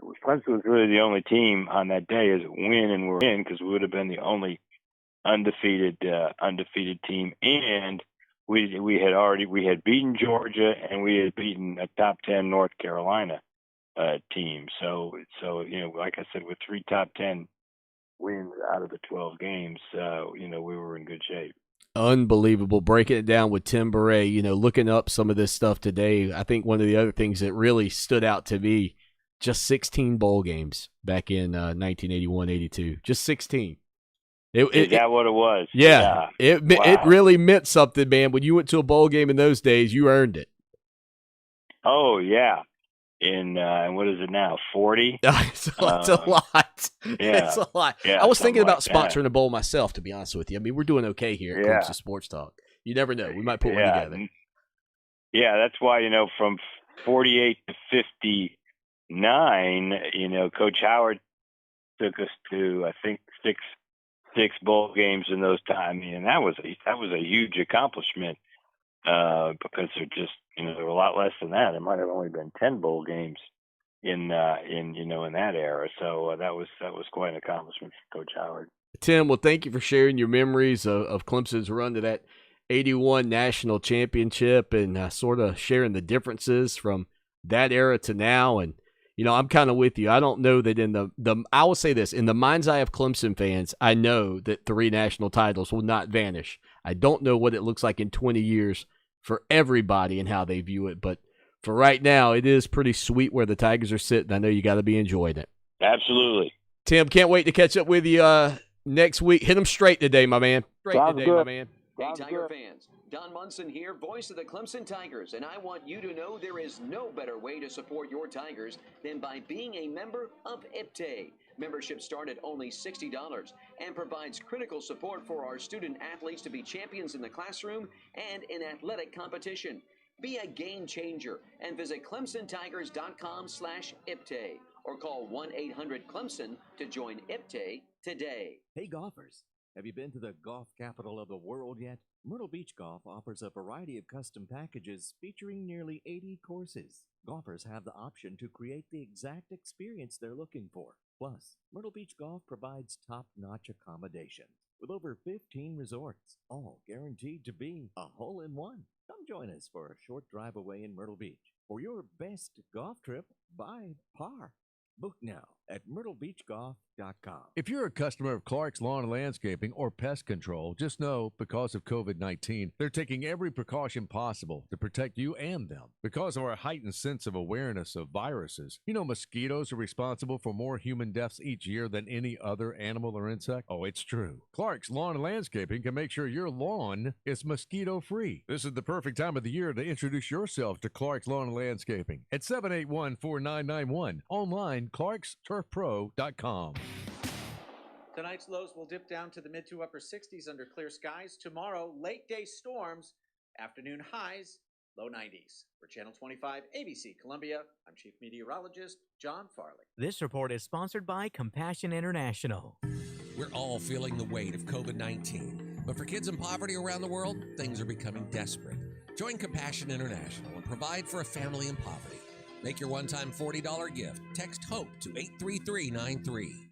Clemson was really the only team on that day as win, and we're in because we would have been the only undefeated team, and we had beaten Georgia and we had beaten a top 10 North Carolina team. So like I said, with 3 top 10 wins out of the 12 games, we were in good shape. Unbelievable. Breaking it down with Tim Beret, looking up some of this stuff today, I think one of the other things that really stood out to me, just 16 bowl games back in 1981-82. Just 16. Is that what it was? Yeah. It really meant something, man. When you went to a bowl game in those days, you earned it. Oh, yeah. In what is it now? 40? It's a lot. Yeah. It's a lot. Yeah, I was thinking about like sponsoring a bowl myself, to be honest with you. I mean, we're doing okay here at Clemson Sports Talk. You never know. We might put one together. Yeah, that's why, from 48 to 59, Coach Howard took us to, I think, six bowl games in those times, and that was a huge accomplishment because there were a lot less than that. It might have only been 10 bowl games in that era. So that was quite an accomplishment for Coach Howard. Tim, well, thank you for sharing your memories of Clemson's run to that 81 national championship and sort of sharing the differences from that era to now. And I'm kind of with you. I don't know that in the I will say this, in the mind's eye of Clemson fans, I know that 3 national titles will not vanish. I don't know what it looks like in 20 years for everybody and how they view it, but for right now, it is pretty sweet where the Tigers are sitting. I know you got to be enjoying it. Absolutely. Tim, can't wait to catch up with you next week. Hit them straight today, my man. Sounds good. Hey, Tiger fans. Don Munson here, voice of the Clemson Tigers, and I want you to know there is no better way to support your Tigers than by being a member of IPTAY. Membership start at only $60 and provides critical support for our student athletes to be champions in the classroom and in athletic competition. Be a game changer and visit ClemsonTigers.com/IPTAY or call 1-800-CLEMSON to join IPTAY today. Hey golfers, have you been to the golf capital of the world yet? Myrtle Beach Golf offers a variety of custom packages featuring nearly 80 courses. Golfers have the option to create the exact experience they're looking for. Plus, Myrtle Beach Golf provides top-notch accommodations with over 15 resorts, all guaranteed to be a hole-in-one. Come join us for a short drive away in Myrtle Beach for your best golf trip by par. Book now at myrtlebeachgolf.com. If you're a customer of Clark's Lawn and Landscaping or Pest Control, just know because of COVID-19, they're taking every precaution possible to protect you and them. Because of our heightened sense of awareness of viruses, mosquitoes are responsible for more human deaths each year than any other animal or insect. Oh, it's true. Clark's Lawn and Landscaping can make sure your lawn is mosquito-free. This is the perfect time of the year to introduce yourself to Clark's Lawn and Landscaping at 781-4991. Online, clarksturfpro.com. Tonight's lows will dip down to the mid to upper 60s under clear skies. Tomorrow, late day storms, afternoon highs, low 90s. For Channel 25 ABC Columbia, I'm Chief Meteorologist John Farley. This report is sponsored by Compassion International. We're all feeling the weight of COVID-19, but for kids in poverty around the world, things are becoming desperate. Join Compassion International and provide for a family in poverty. Make your one-time $40 gift. Text HOPE to 83393.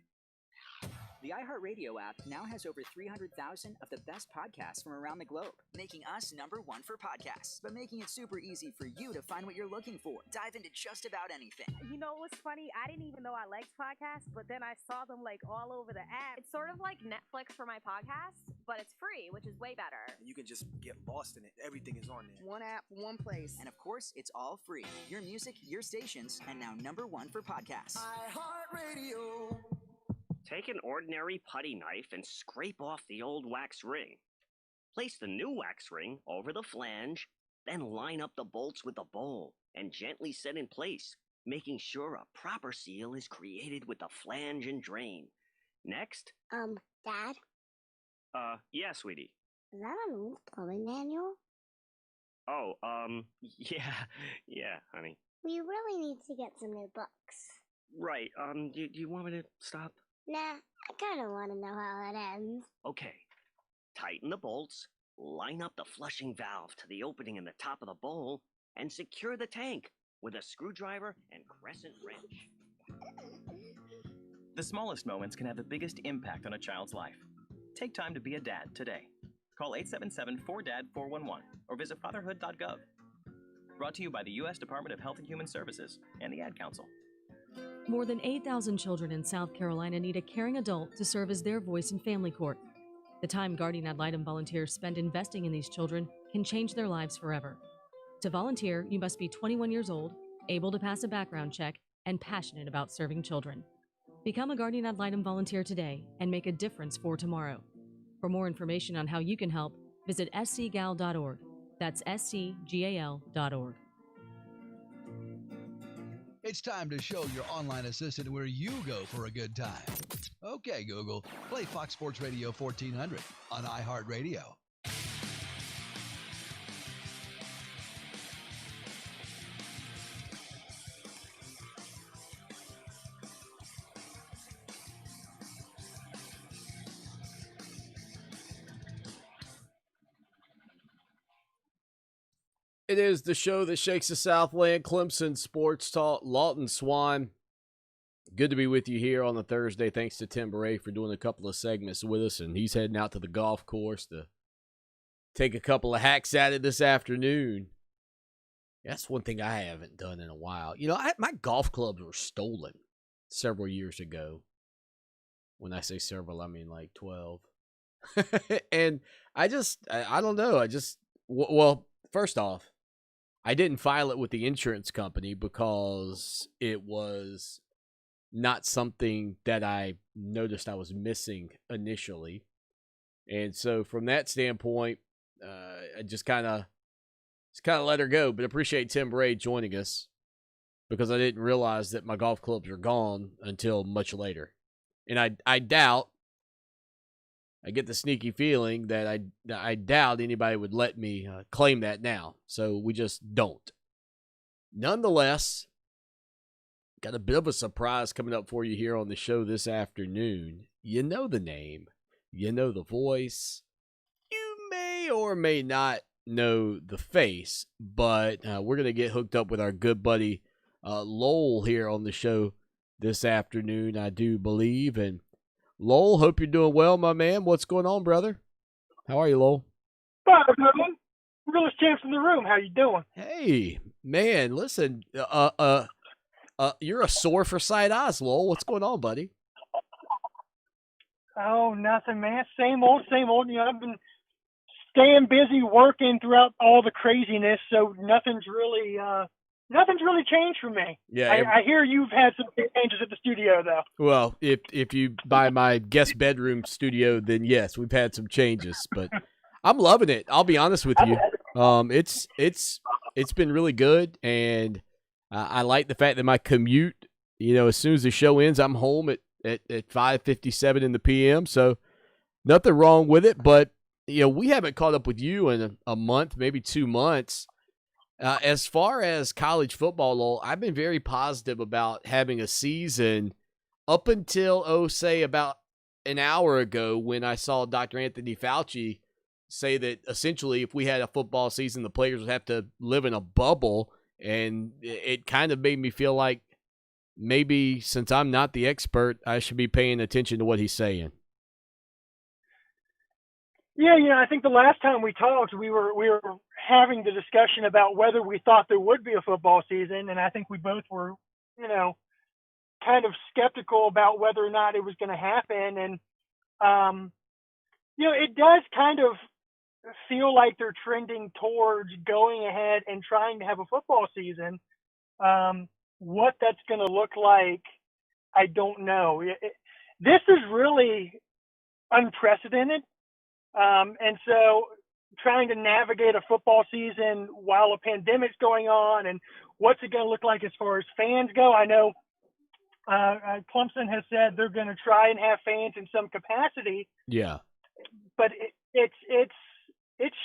The iHeart Radio app now has over 300,000 of the best podcasts from around the globe, making us #1 for podcasts, but making it super easy for you to find what you're looking for. Dive into just about anything. You know what's funny? I didn't even know I liked podcasts, but then I saw them all over the app. It's sort of like Netflix for my podcasts, but it's free, which is way better. You can just get lost in it. Everything is on there. One app, one place. And of course, it's all free. Your music, your stations, and now #1 for podcasts. iHeartRadio. Take an ordinary putty knife and scrape off the old wax ring. Place the new wax ring over the flange, then line up the bolts with the bowl and gently set in place, making sure a proper seal is created with the flange and drain. Next. Dad? Yeah, sweetie. Is that an old plumbing manual? Oh, yeah, honey. We really need to get some new books. Right, do you want me to stop? Nah, I kind of want to know how it ends. Okay. Tighten the bolts, line up the flushing valve to the opening in the top of the bowl, and secure the tank with a screwdriver and crescent wrench. The smallest moments can have the biggest impact on a child's life. Take time to be a dad today. Call 877-4DAD-411 or visit fatherhood.gov. Brought to you by the U.S. Department of Health and Human Services and the Ad Council. More than 8,000 children in South Carolina need a caring adult to serve as their voice in family court. The time guardian ad litem volunteers spend investing in these children can change their lives forever. To volunteer, you must be 21 years old, able to pass a background check, and passionate about serving children. Become a guardian ad litem volunteer today and make a difference for tomorrow. For more information on how you can help, visit scgal.org. That's scgal.org. It's time to show your online assistant where you go for a good time. Okay, Google, play Fox Sports Radio 1400 on iHeartRadio. It is the show that shakes the Southland, Clemson Sports Talk, Lawton Swan. Good to be with you here on a Thursday. Thanks to Tim Beret for doing a couple of segments with us, and he's heading out to the golf course to take a couple of hacks at it this afternoon. That's one thing I haven't done in a while. You know, my golf clubs were stolen several years ago. When I say several, I mean like 12. And I don't know. Well, first off, I didn't file it with the insurance company because it was not something that I noticed I was missing initially. And so from that standpoint, I just kind of let her go. But appreciate Tim Bray joining us because I didn't realize that my golf clubs are gone until much later. And I doubt, I get the sneaky feeling that I doubt anybody would let me claim that now. So we just don't. Nonetheless, got a bit of a surprise coming up for you here on the show this afternoon. You know the name. You know the voice. You may or may not know the face, but we're going to get hooked up with our good buddy Lowell here on the show this afternoon, I do believe. And Lowell, hope you're doing well, my man. What's going on, brother? How are you, Lowell? Hi, everyone. Realest champs in the room. How you doing? Hey, man, listen, you're a sore for sight eyes, Lowell. What's going on, buddy? Oh, nothing, man. Same old, same old. You know, I've been staying busy working throughout all the craziness, so nothing's really changed for me. Yeah, I hear you've had some changes at the studio, though. Well, if you buy my guest bedroom studio, then yes, we've had some changes, but I'm loving it. I'll be honest with you. It's been really good, and I like the fact that my commute, you know, as soon as the show ends, I'm home at 5:57 in the PM. So nothing wrong with it, but you know, we haven't caught up with you in a month, maybe 2 months. As far as college football, Lowell, I've been very positive about having a season up until, say, about an hour ago when I saw Dr. Anthony Fauci say that essentially if we had a football season, the players would have to live in a bubble. And it kind of made me feel like maybe since I'm not the expert, I should be paying attention to what he's saying. Yeah, you know, I think the last time we talked, we were having the discussion about whether we thought there would be a football season, and I think we both were, you know, kind of skeptical about whether or not it was going to happen. And you know, it does kind of feel like they're trending towards going ahead and trying to have a football season. What that's going to look like, I don't know. This is really unprecedented. And so trying to navigate a football season while a pandemic's going on and what's it going to look like as far as fans go. I know Clemson has said they're going to try and have fans in some capacity. Yeah. But it's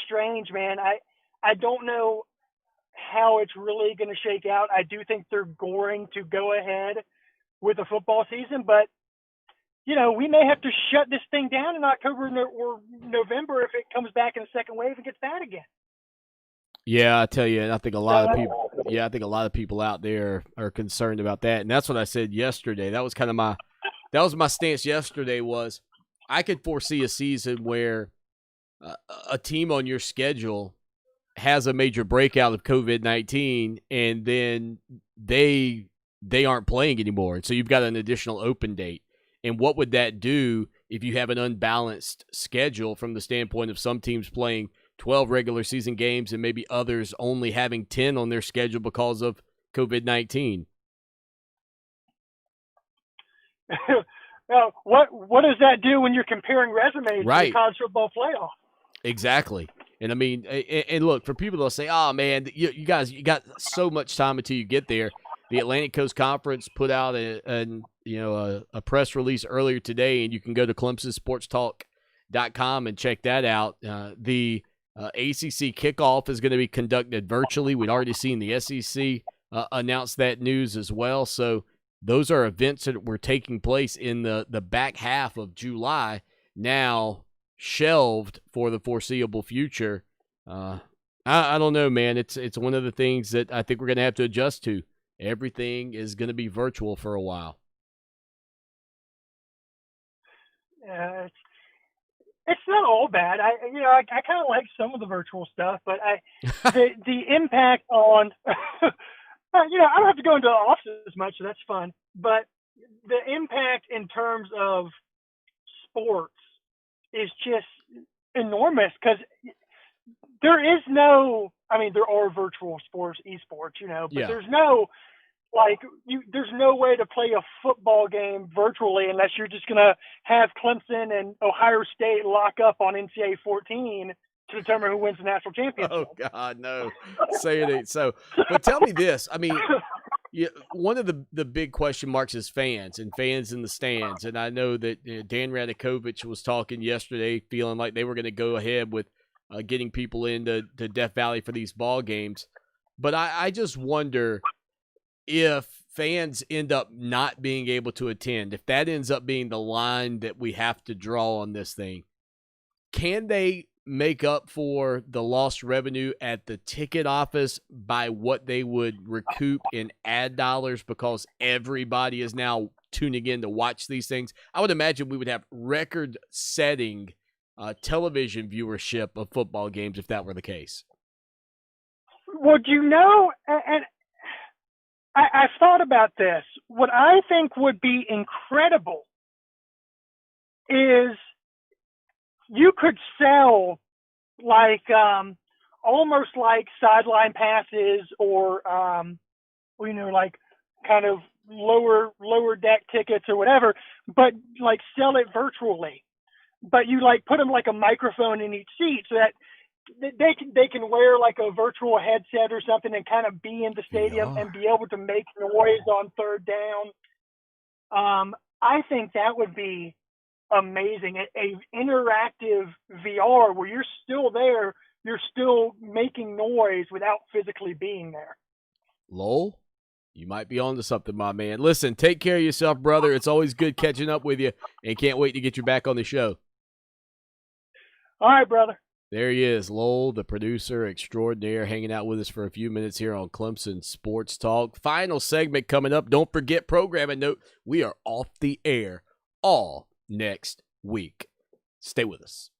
strange, man. I don't know how it's really going to shake out. I do think they're going to go ahead with a football season, but you know, we may have to shut this thing down in October or November if it comes back in a second wave and gets bad again. Yeah, I tell you, and I think a lot of people. Yeah, I think a lot of people out there are concerned about that, and that's what I said yesterday. That was kind of my stance yesterday. Was I could foresee a season where a team on your schedule has a major breakout of COVID-19, and then they aren't playing anymore, so you've got an additional open date. And what would that do if you have an unbalanced schedule from the standpoint of some teams playing 12 regular season games and maybe others only having 10 on their schedule because of COVID-19? Now, what does that do when you're comparing resumes right. to the college football playoff? Exactly. And I mean, and look, for people that'll say, oh man, you guys, you got so much time until you get there. The Atlantic Coast Conference put out a press release earlier today, and you can go to ClemsonSportsTalk.com and check that out. The ACC kickoff is going to be conducted virtually. We'd already seen the SEC announce that news as well. So those are events that were taking place in the back half of July, now shelved for the foreseeable future. I don't know, man. It's one of the things that I think we're going to have to adjust to. Everything is going to be virtual for a while. it's not all bad. I kind of like some of the virtual stuff, but the impact on, I don't have to go into the office as much, so that's fun. But the impact in terms of sports is just enormous because there is no. I mean, there are virtual sports, esports, but there's no. There's no way to play a football game virtually unless you're just going to have Clemson and Ohio State lock up on NCAA 14 to determine who wins the national championship. Oh, God, no. Say it ain't so. But tell me this. I mean, one of the big question marks is fans and fans in the stands. And I know that Dan Radakovich was talking yesterday feeling like they were going to go ahead with getting people into Death Valley for these ball games. But I just wonder – if fans end up not being able to attend, if that ends up being the line that we have to draw on this thing, can they make up for the lost revenue at the ticket office by what they would recoup in ad dollars because everybody is now tuning in to watch these things? I would imagine we would have record-setting television viewership of football games if that were the case. Well, and I've thought about this. What I think would be incredible is you could sell almost like sideline passes or like kind of lower deck tickets or whatever, but sell it virtually. But you put them like a microphone in each seat so that they can wear like a virtual headset or something and kind of be in the stadium and be able to make noise on third down. I think that would be amazing. A interactive VR where you're still there, you're still making noise without physically being there. Lowell, you might be on to something, my man. Listen, take care of yourself, brother. It's always good catching up with you, and can't wait to get you back on the show. All right, brother. There he is, Lowell, the producer extraordinaire, hanging out with us for a few minutes here on Clemson Sports Talk. Final segment coming up. Don't forget, programming note, we are off the air all next week. Stay with us.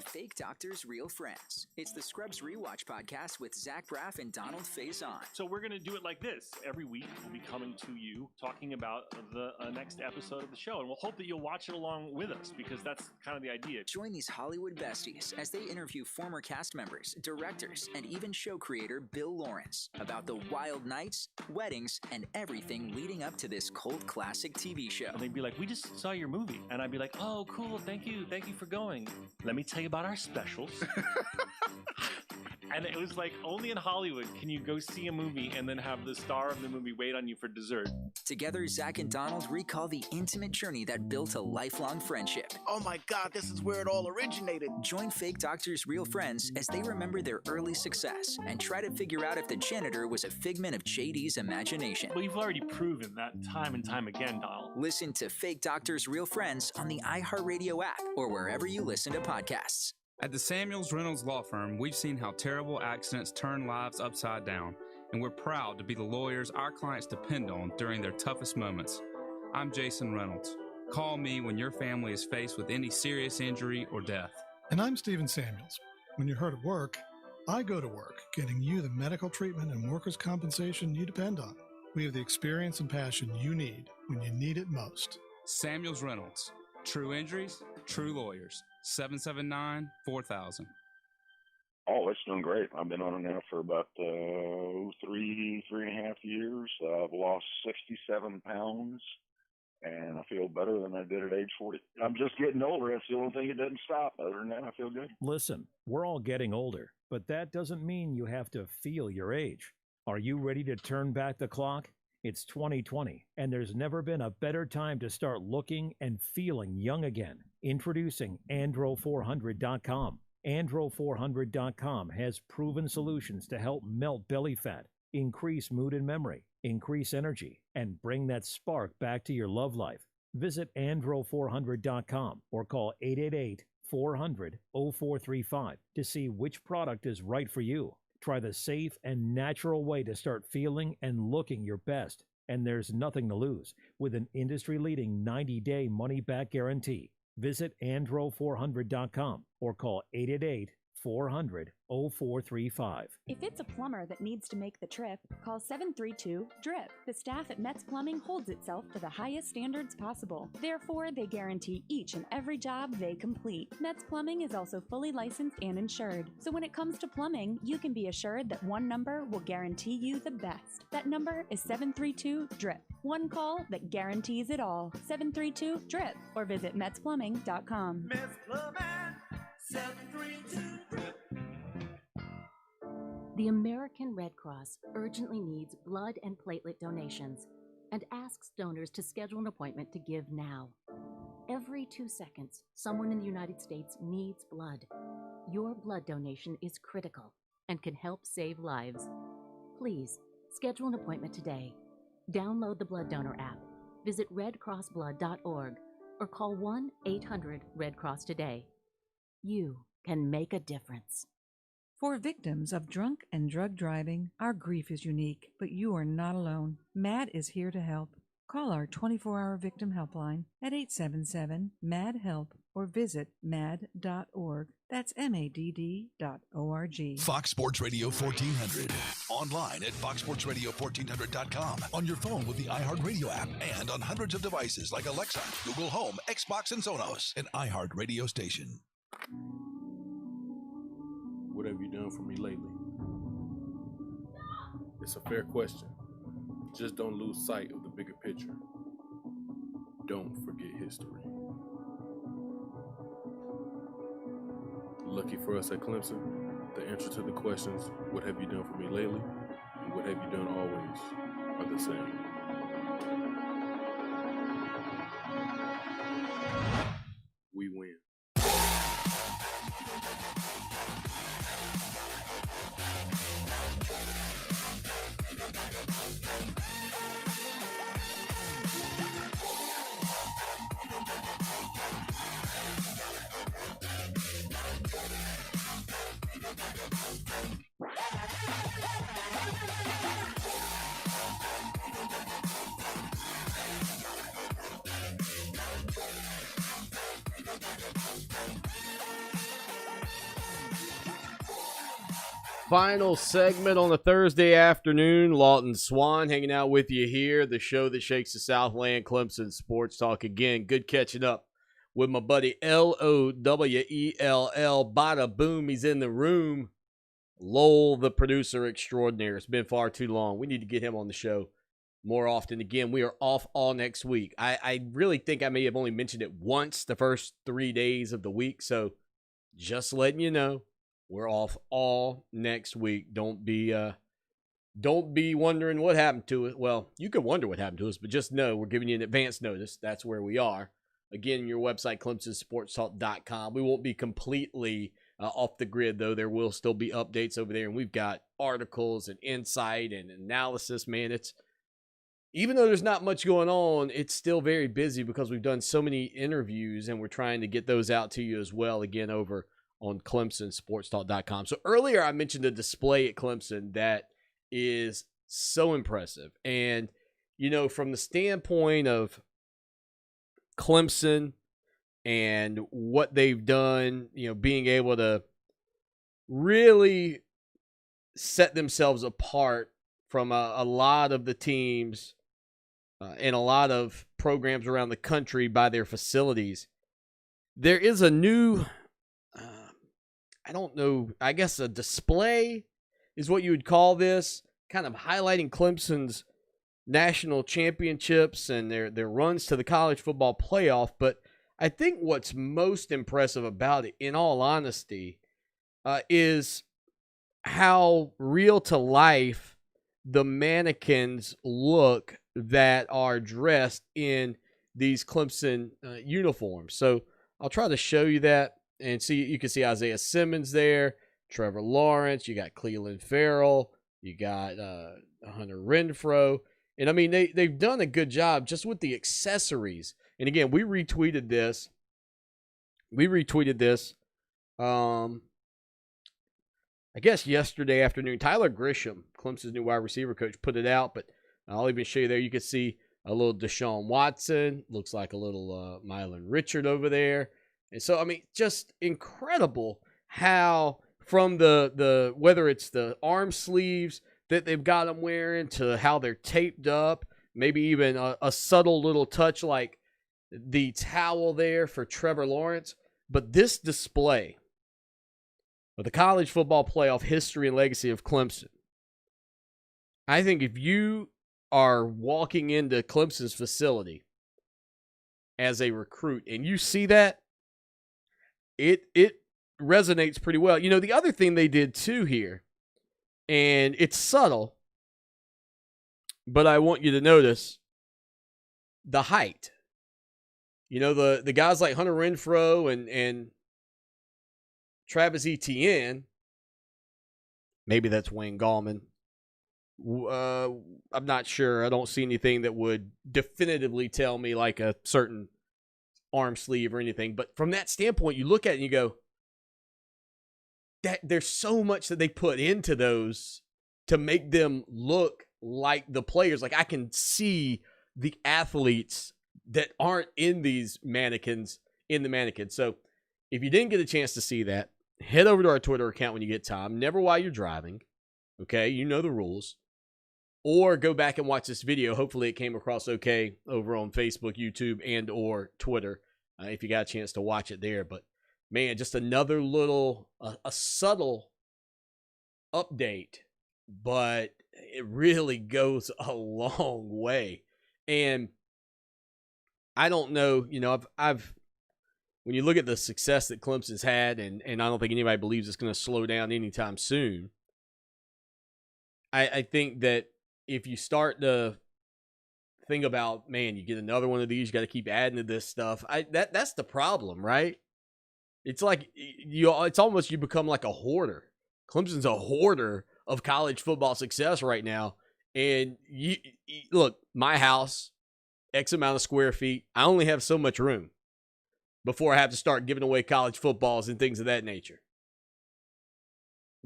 Fake Doctors, Real Friends. It's the Scrubs Rewatch podcast with Zach Braff and Donald Faison. So we're going to do it like this. Every week, we'll be coming to you talking about the next episode of the show. And we'll hope that you'll watch it along with us because that's kind of the idea. Join these Hollywood besties as they interview former cast members, directors, and even show creator Bill Lawrence about the wild nights, weddings, and everything leading up to this cult classic TV show. And they'd be like, we just saw your movie. And I'd be like, oh, cool. Thank you. Thank you for going. Let me tell you about our specials. And it was like, only in Hollywood can you go see a movie and then have the star of the movie wait on you for dessert. Together, Zach and Donald recall the intimate journey that built a lifelong friendship. Oh my God, this is where it all originated. Join Fake Doctors, Real Friends as they remember their early success and try to figure out if the janitor was a figment of JD's imagination. Well, you've already proven that time and time again, Donald. Listen to Fake Doctors, Real Friends on the iHeartRadio app or wherever you listen to podcasts. At the Samuels Reynolds Law Firm, we've seen how terrible accidents turn lives upside down, and we're proud to be the lawyers our clients depend on during their toughest moments. I'm Jason Reynolds. Call me when your family is faced with any serious injury or death. And I'm Stephen Samuels. When you're hurt at work, I go to work, getting you the medical treatment and workers' compensation you depend on. We have the experience and passion you need when you need it most. Samuels Reynolds. True injuries, true lawyers. 779-4000. Oh, it's doing great. I've been on it now for about 3.5 years. I've lost 67 pounds, and I feel better than I did at age 40. I'm just getting older. That's the only thing that doesn't stop. Other than that, I feel good. Listen, we're all getting older, but that doesn't mean you have to feel your age. Are you ready to turn back the clock? It's 2020, and there's never been a better time to start looking and feeling young again. Introducing Andro400.com. Andro400.com has proven solutions to help melt belly fat, increase mood and memory, increase energy, and bring that spark back to your love life. Visit Andro400.com or call 888-400-0435 to see which product is right for you. Try the safe and natural way to start feeling and looking your best. And there's nothing to lose with an industry-leading 90-day money-back guarantee. Visit andro400.com or call 888-400-0435. If it's a plumber that needs to make the trip, call 732-DRIP. The staff at Metz Plumbing holds itself to the highest standards possible. Therefore, they guarantee each and every job they complete. Metz Plumbing is also fully licensed and insured. So when it comes to plumbing, you can be assured that one number will guarantee you the best. That number is 732-DRIP. One call that guarantees it all. 732-DRIP or visit MetzPlumbing.com. Metz Plumbing, 732-DRIP. The American Red Cross urgently needs blood and platelet donations and asks donors to schedule an appointment to give now. Every 2 seconds, someone in the United States needs blood. Your blood donation is critical and can help save lives. Please, schedule an appointment today. Download the Blood Donor app, visit redcrossblood.org, or call 1-800-RED-CROSS today. You can make a difference. For victims of drunk and drug driving, our grief is unique, but you are not alone. MAD is here to help. Call our 24-hour victim helpline at 877-MAD-HELP or visit mad.org. That's MADD.org. Fox Sports Radio 1400. Online at foxsportsradio1400.com. On your phone with the iHeart Radio app and on hundreds of devices like Alexa, Google Home, Xbox, and Sonos. An iHeart Radio station. What have you done for me lately? It's a fair question. Just don't lose sight of the bigger picture. Don't forget history. Lucky for us at Clemson, the answer to the questions, what have you done for me lately, and what have you done always, are the same. We win. Final segment on a Thursday afternoon. Lawton Swan hanging out with you here. The show that shakes the Southland, Clemson Sports Talk. Again, good catching up with my buddy Lowell. Bada boom, he's in the room. Lowell, the producer extraordinaire. It's been far too long. We need to get him on the show more often. Again, we are off all next week. I really think I may have only mentioned it once the first 3 days of the week. So just letting you know. We're off all next week. Don't be wondering what happened to it. Well, you can wonder what happened to us, but just know we're giving you an advance notice. That's where we are. Again, your website, ClemsonSportsTalk.com. We won't be completely off the grid, though. There will still be updates over there, and we've got articles and insight and analysis. Man, it's even though there's not much going on, it's still very busy because we've done so many interviews, and we're trying to get those out to you as well, again, over on ClemsonSportsTalk.com. So earlier I mentioned the display at Clemson that is so impressive. And, you know, from the standpoint of Clemson and what they've done, you know, being able to really set themselves apart from a lot of the teams and a lot of programs around the country by their facilities, there is a new... I don't know, I guess a display is what you would call this, kind of highlighting Clemson's national championships and their runs to the college football playoff. But I think what's most impressive about it, in all honesty, is how real to life the mannequins look that are dressed in these Clemson uniforms. So I'll try to show you that. And see, you can see Isaiah Simmons there, Trevor Lawrence, you got Cleveland Farrell, you got Hunter Renfrow. And, I mean, they've done a good job just with the accessories. And, again, we retweeted this. I guess yesterday afternoon. Tyler Grisham, Clemson's new wide receiver coach, put it out. But I'll even show you there. You can see a little Deshaun Watson. Looks like a little Mylan Richard over there. And so, I mean, just incredible how from the whether it's the arm sleeves that they've got them wearing to how they're taped up, maybe even a subtle little touch like the towel there for Trevor Lawrence. But this display of the college football playoff history and legacy of Clemson, I think if you are walking into Clemson's facility as a recruit and you see that, it resonates pretty well. You know, the other thing they did too here, and it's subtle, but I want you to notice the height. You know, the guys like Hunter Renfrow and Travis Etienne, maybe that's Wayne Gallman. I'm not sure. I don't see anything that would definitively tell me like a certain arm sleeve or anything. But from that standpoint, you look at it and you go, that there's so much that they put into those to make them look like the players. Like I can see the athletes that aren't in these mannequins in the mannequins. So if you didn't get a chance to see that, head over to our Twitter account when you get time. Never while you're driving. Okay, you know the rules. Or go back and watch this video. Hopefully it came across okay over on Facebook, YouTube, and or Twitter if you got a chance to watch it there. But, man, just another little, a subtle update, but it really goes a long way. And I don't know, you know, I've when you look at the success that Clemson's had, and I don't think anybody believes it's going to slow down anytime soon, I think that if you start to think about, man, you get another one of these, you got to keep adding to this stuff. That's the problem, right? It's like it's almost you become like a hoarder. Clemson's a hoarder of college football success right now. And you look, my house, X amount of square feet, I only have so much room before I have to start giving away college footballs and things of that nature.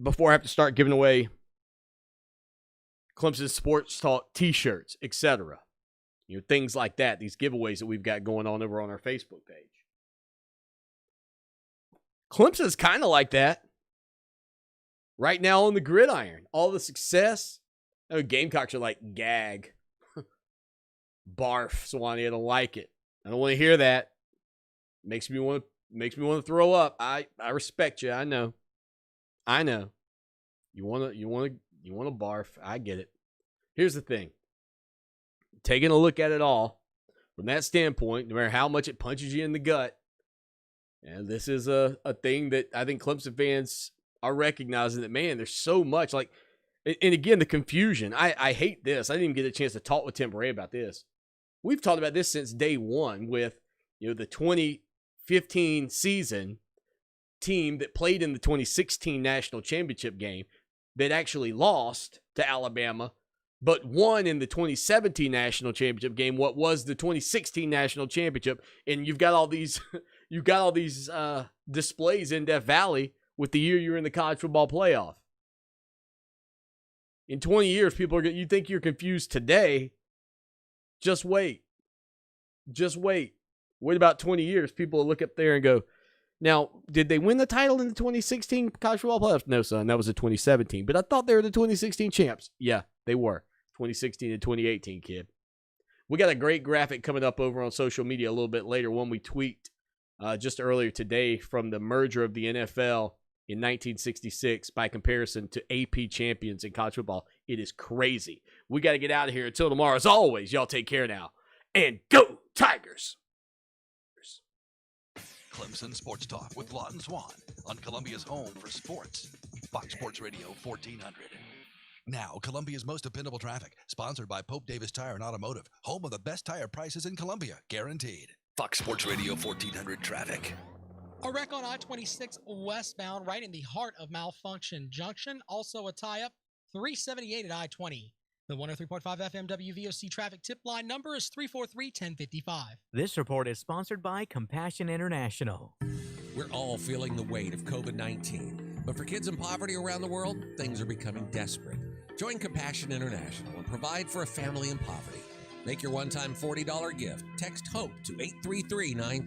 Before I have to start giving away Clemson Sports Talk t-shirts, etc. You know, things like that, these giveaways that we've got going on over on our Facebook page. Clemson's kind of like that right now on the gridiron. All the success. Oh, Gamecocks are like, gag. Barf, Swanee, I don't like it. I don't want to hear that. Makes me want to throw up. I respect you. I know. You want to barf. I get it. Here's the thing. Taking a look at it all from that standpoint, no matter how much it punches you in the gut, and this is a thing that I think Clemson fans are recognizing that, man, there's so much. Like, and again, the confusion. I hate this. I didn't even get a chance to talk with Tim Bray about this. We've talked about this since day one with, you know, the 2015 season team that played in the 2016 national championship game that actually lost to Alabama, but won in the 2017 national championship game, what was the 2016 national championship. And you've got all these displays in Death Valley with the year you're in the college football playoff. In 20 years, people are you think you're confused today? Just wait. Wait about 20 years. People will look up there and go, now, did they win the title in the 2016 college football playoffs? No, son, that was the 2017. But I thought they were the 2016 champs. Yeah, they were. 2016 and 2018, kid. We got a great graphic coming up over on social media a little bit later, one we tweaked just earlier today from the merger of the NFL in 1966 by comparison to AP champions in college football. It is crazy. We got to get out of here. Until tomorrow, as always, y'all take care now. And go Tigers! Clemson Sports Talk with Lawton Swan on Columbia's home for sports, Fox Sports Radio 1400. Now, Columbia's most dependable traffic, sponsored by Pope Davis Tire and Automotive, home of the best tire prices in Columbia, guaranteed. Fox Sports Radio 1400 traffic. A wreck on I-26 westbound right in the heart of Malfunction Junction. Also a tie-up 378 at I-20. The 103.5 FM WVOC traffic tip line number is 343-1055. This report is sponsored by Compassion International. We're all feeling the weight of COVID-19, but for kids in poverty around the world, things are becoming desperate. Join Compassion International and provide for a family in poverty. Make your one-time $40 gift. Text HOPE to 83393.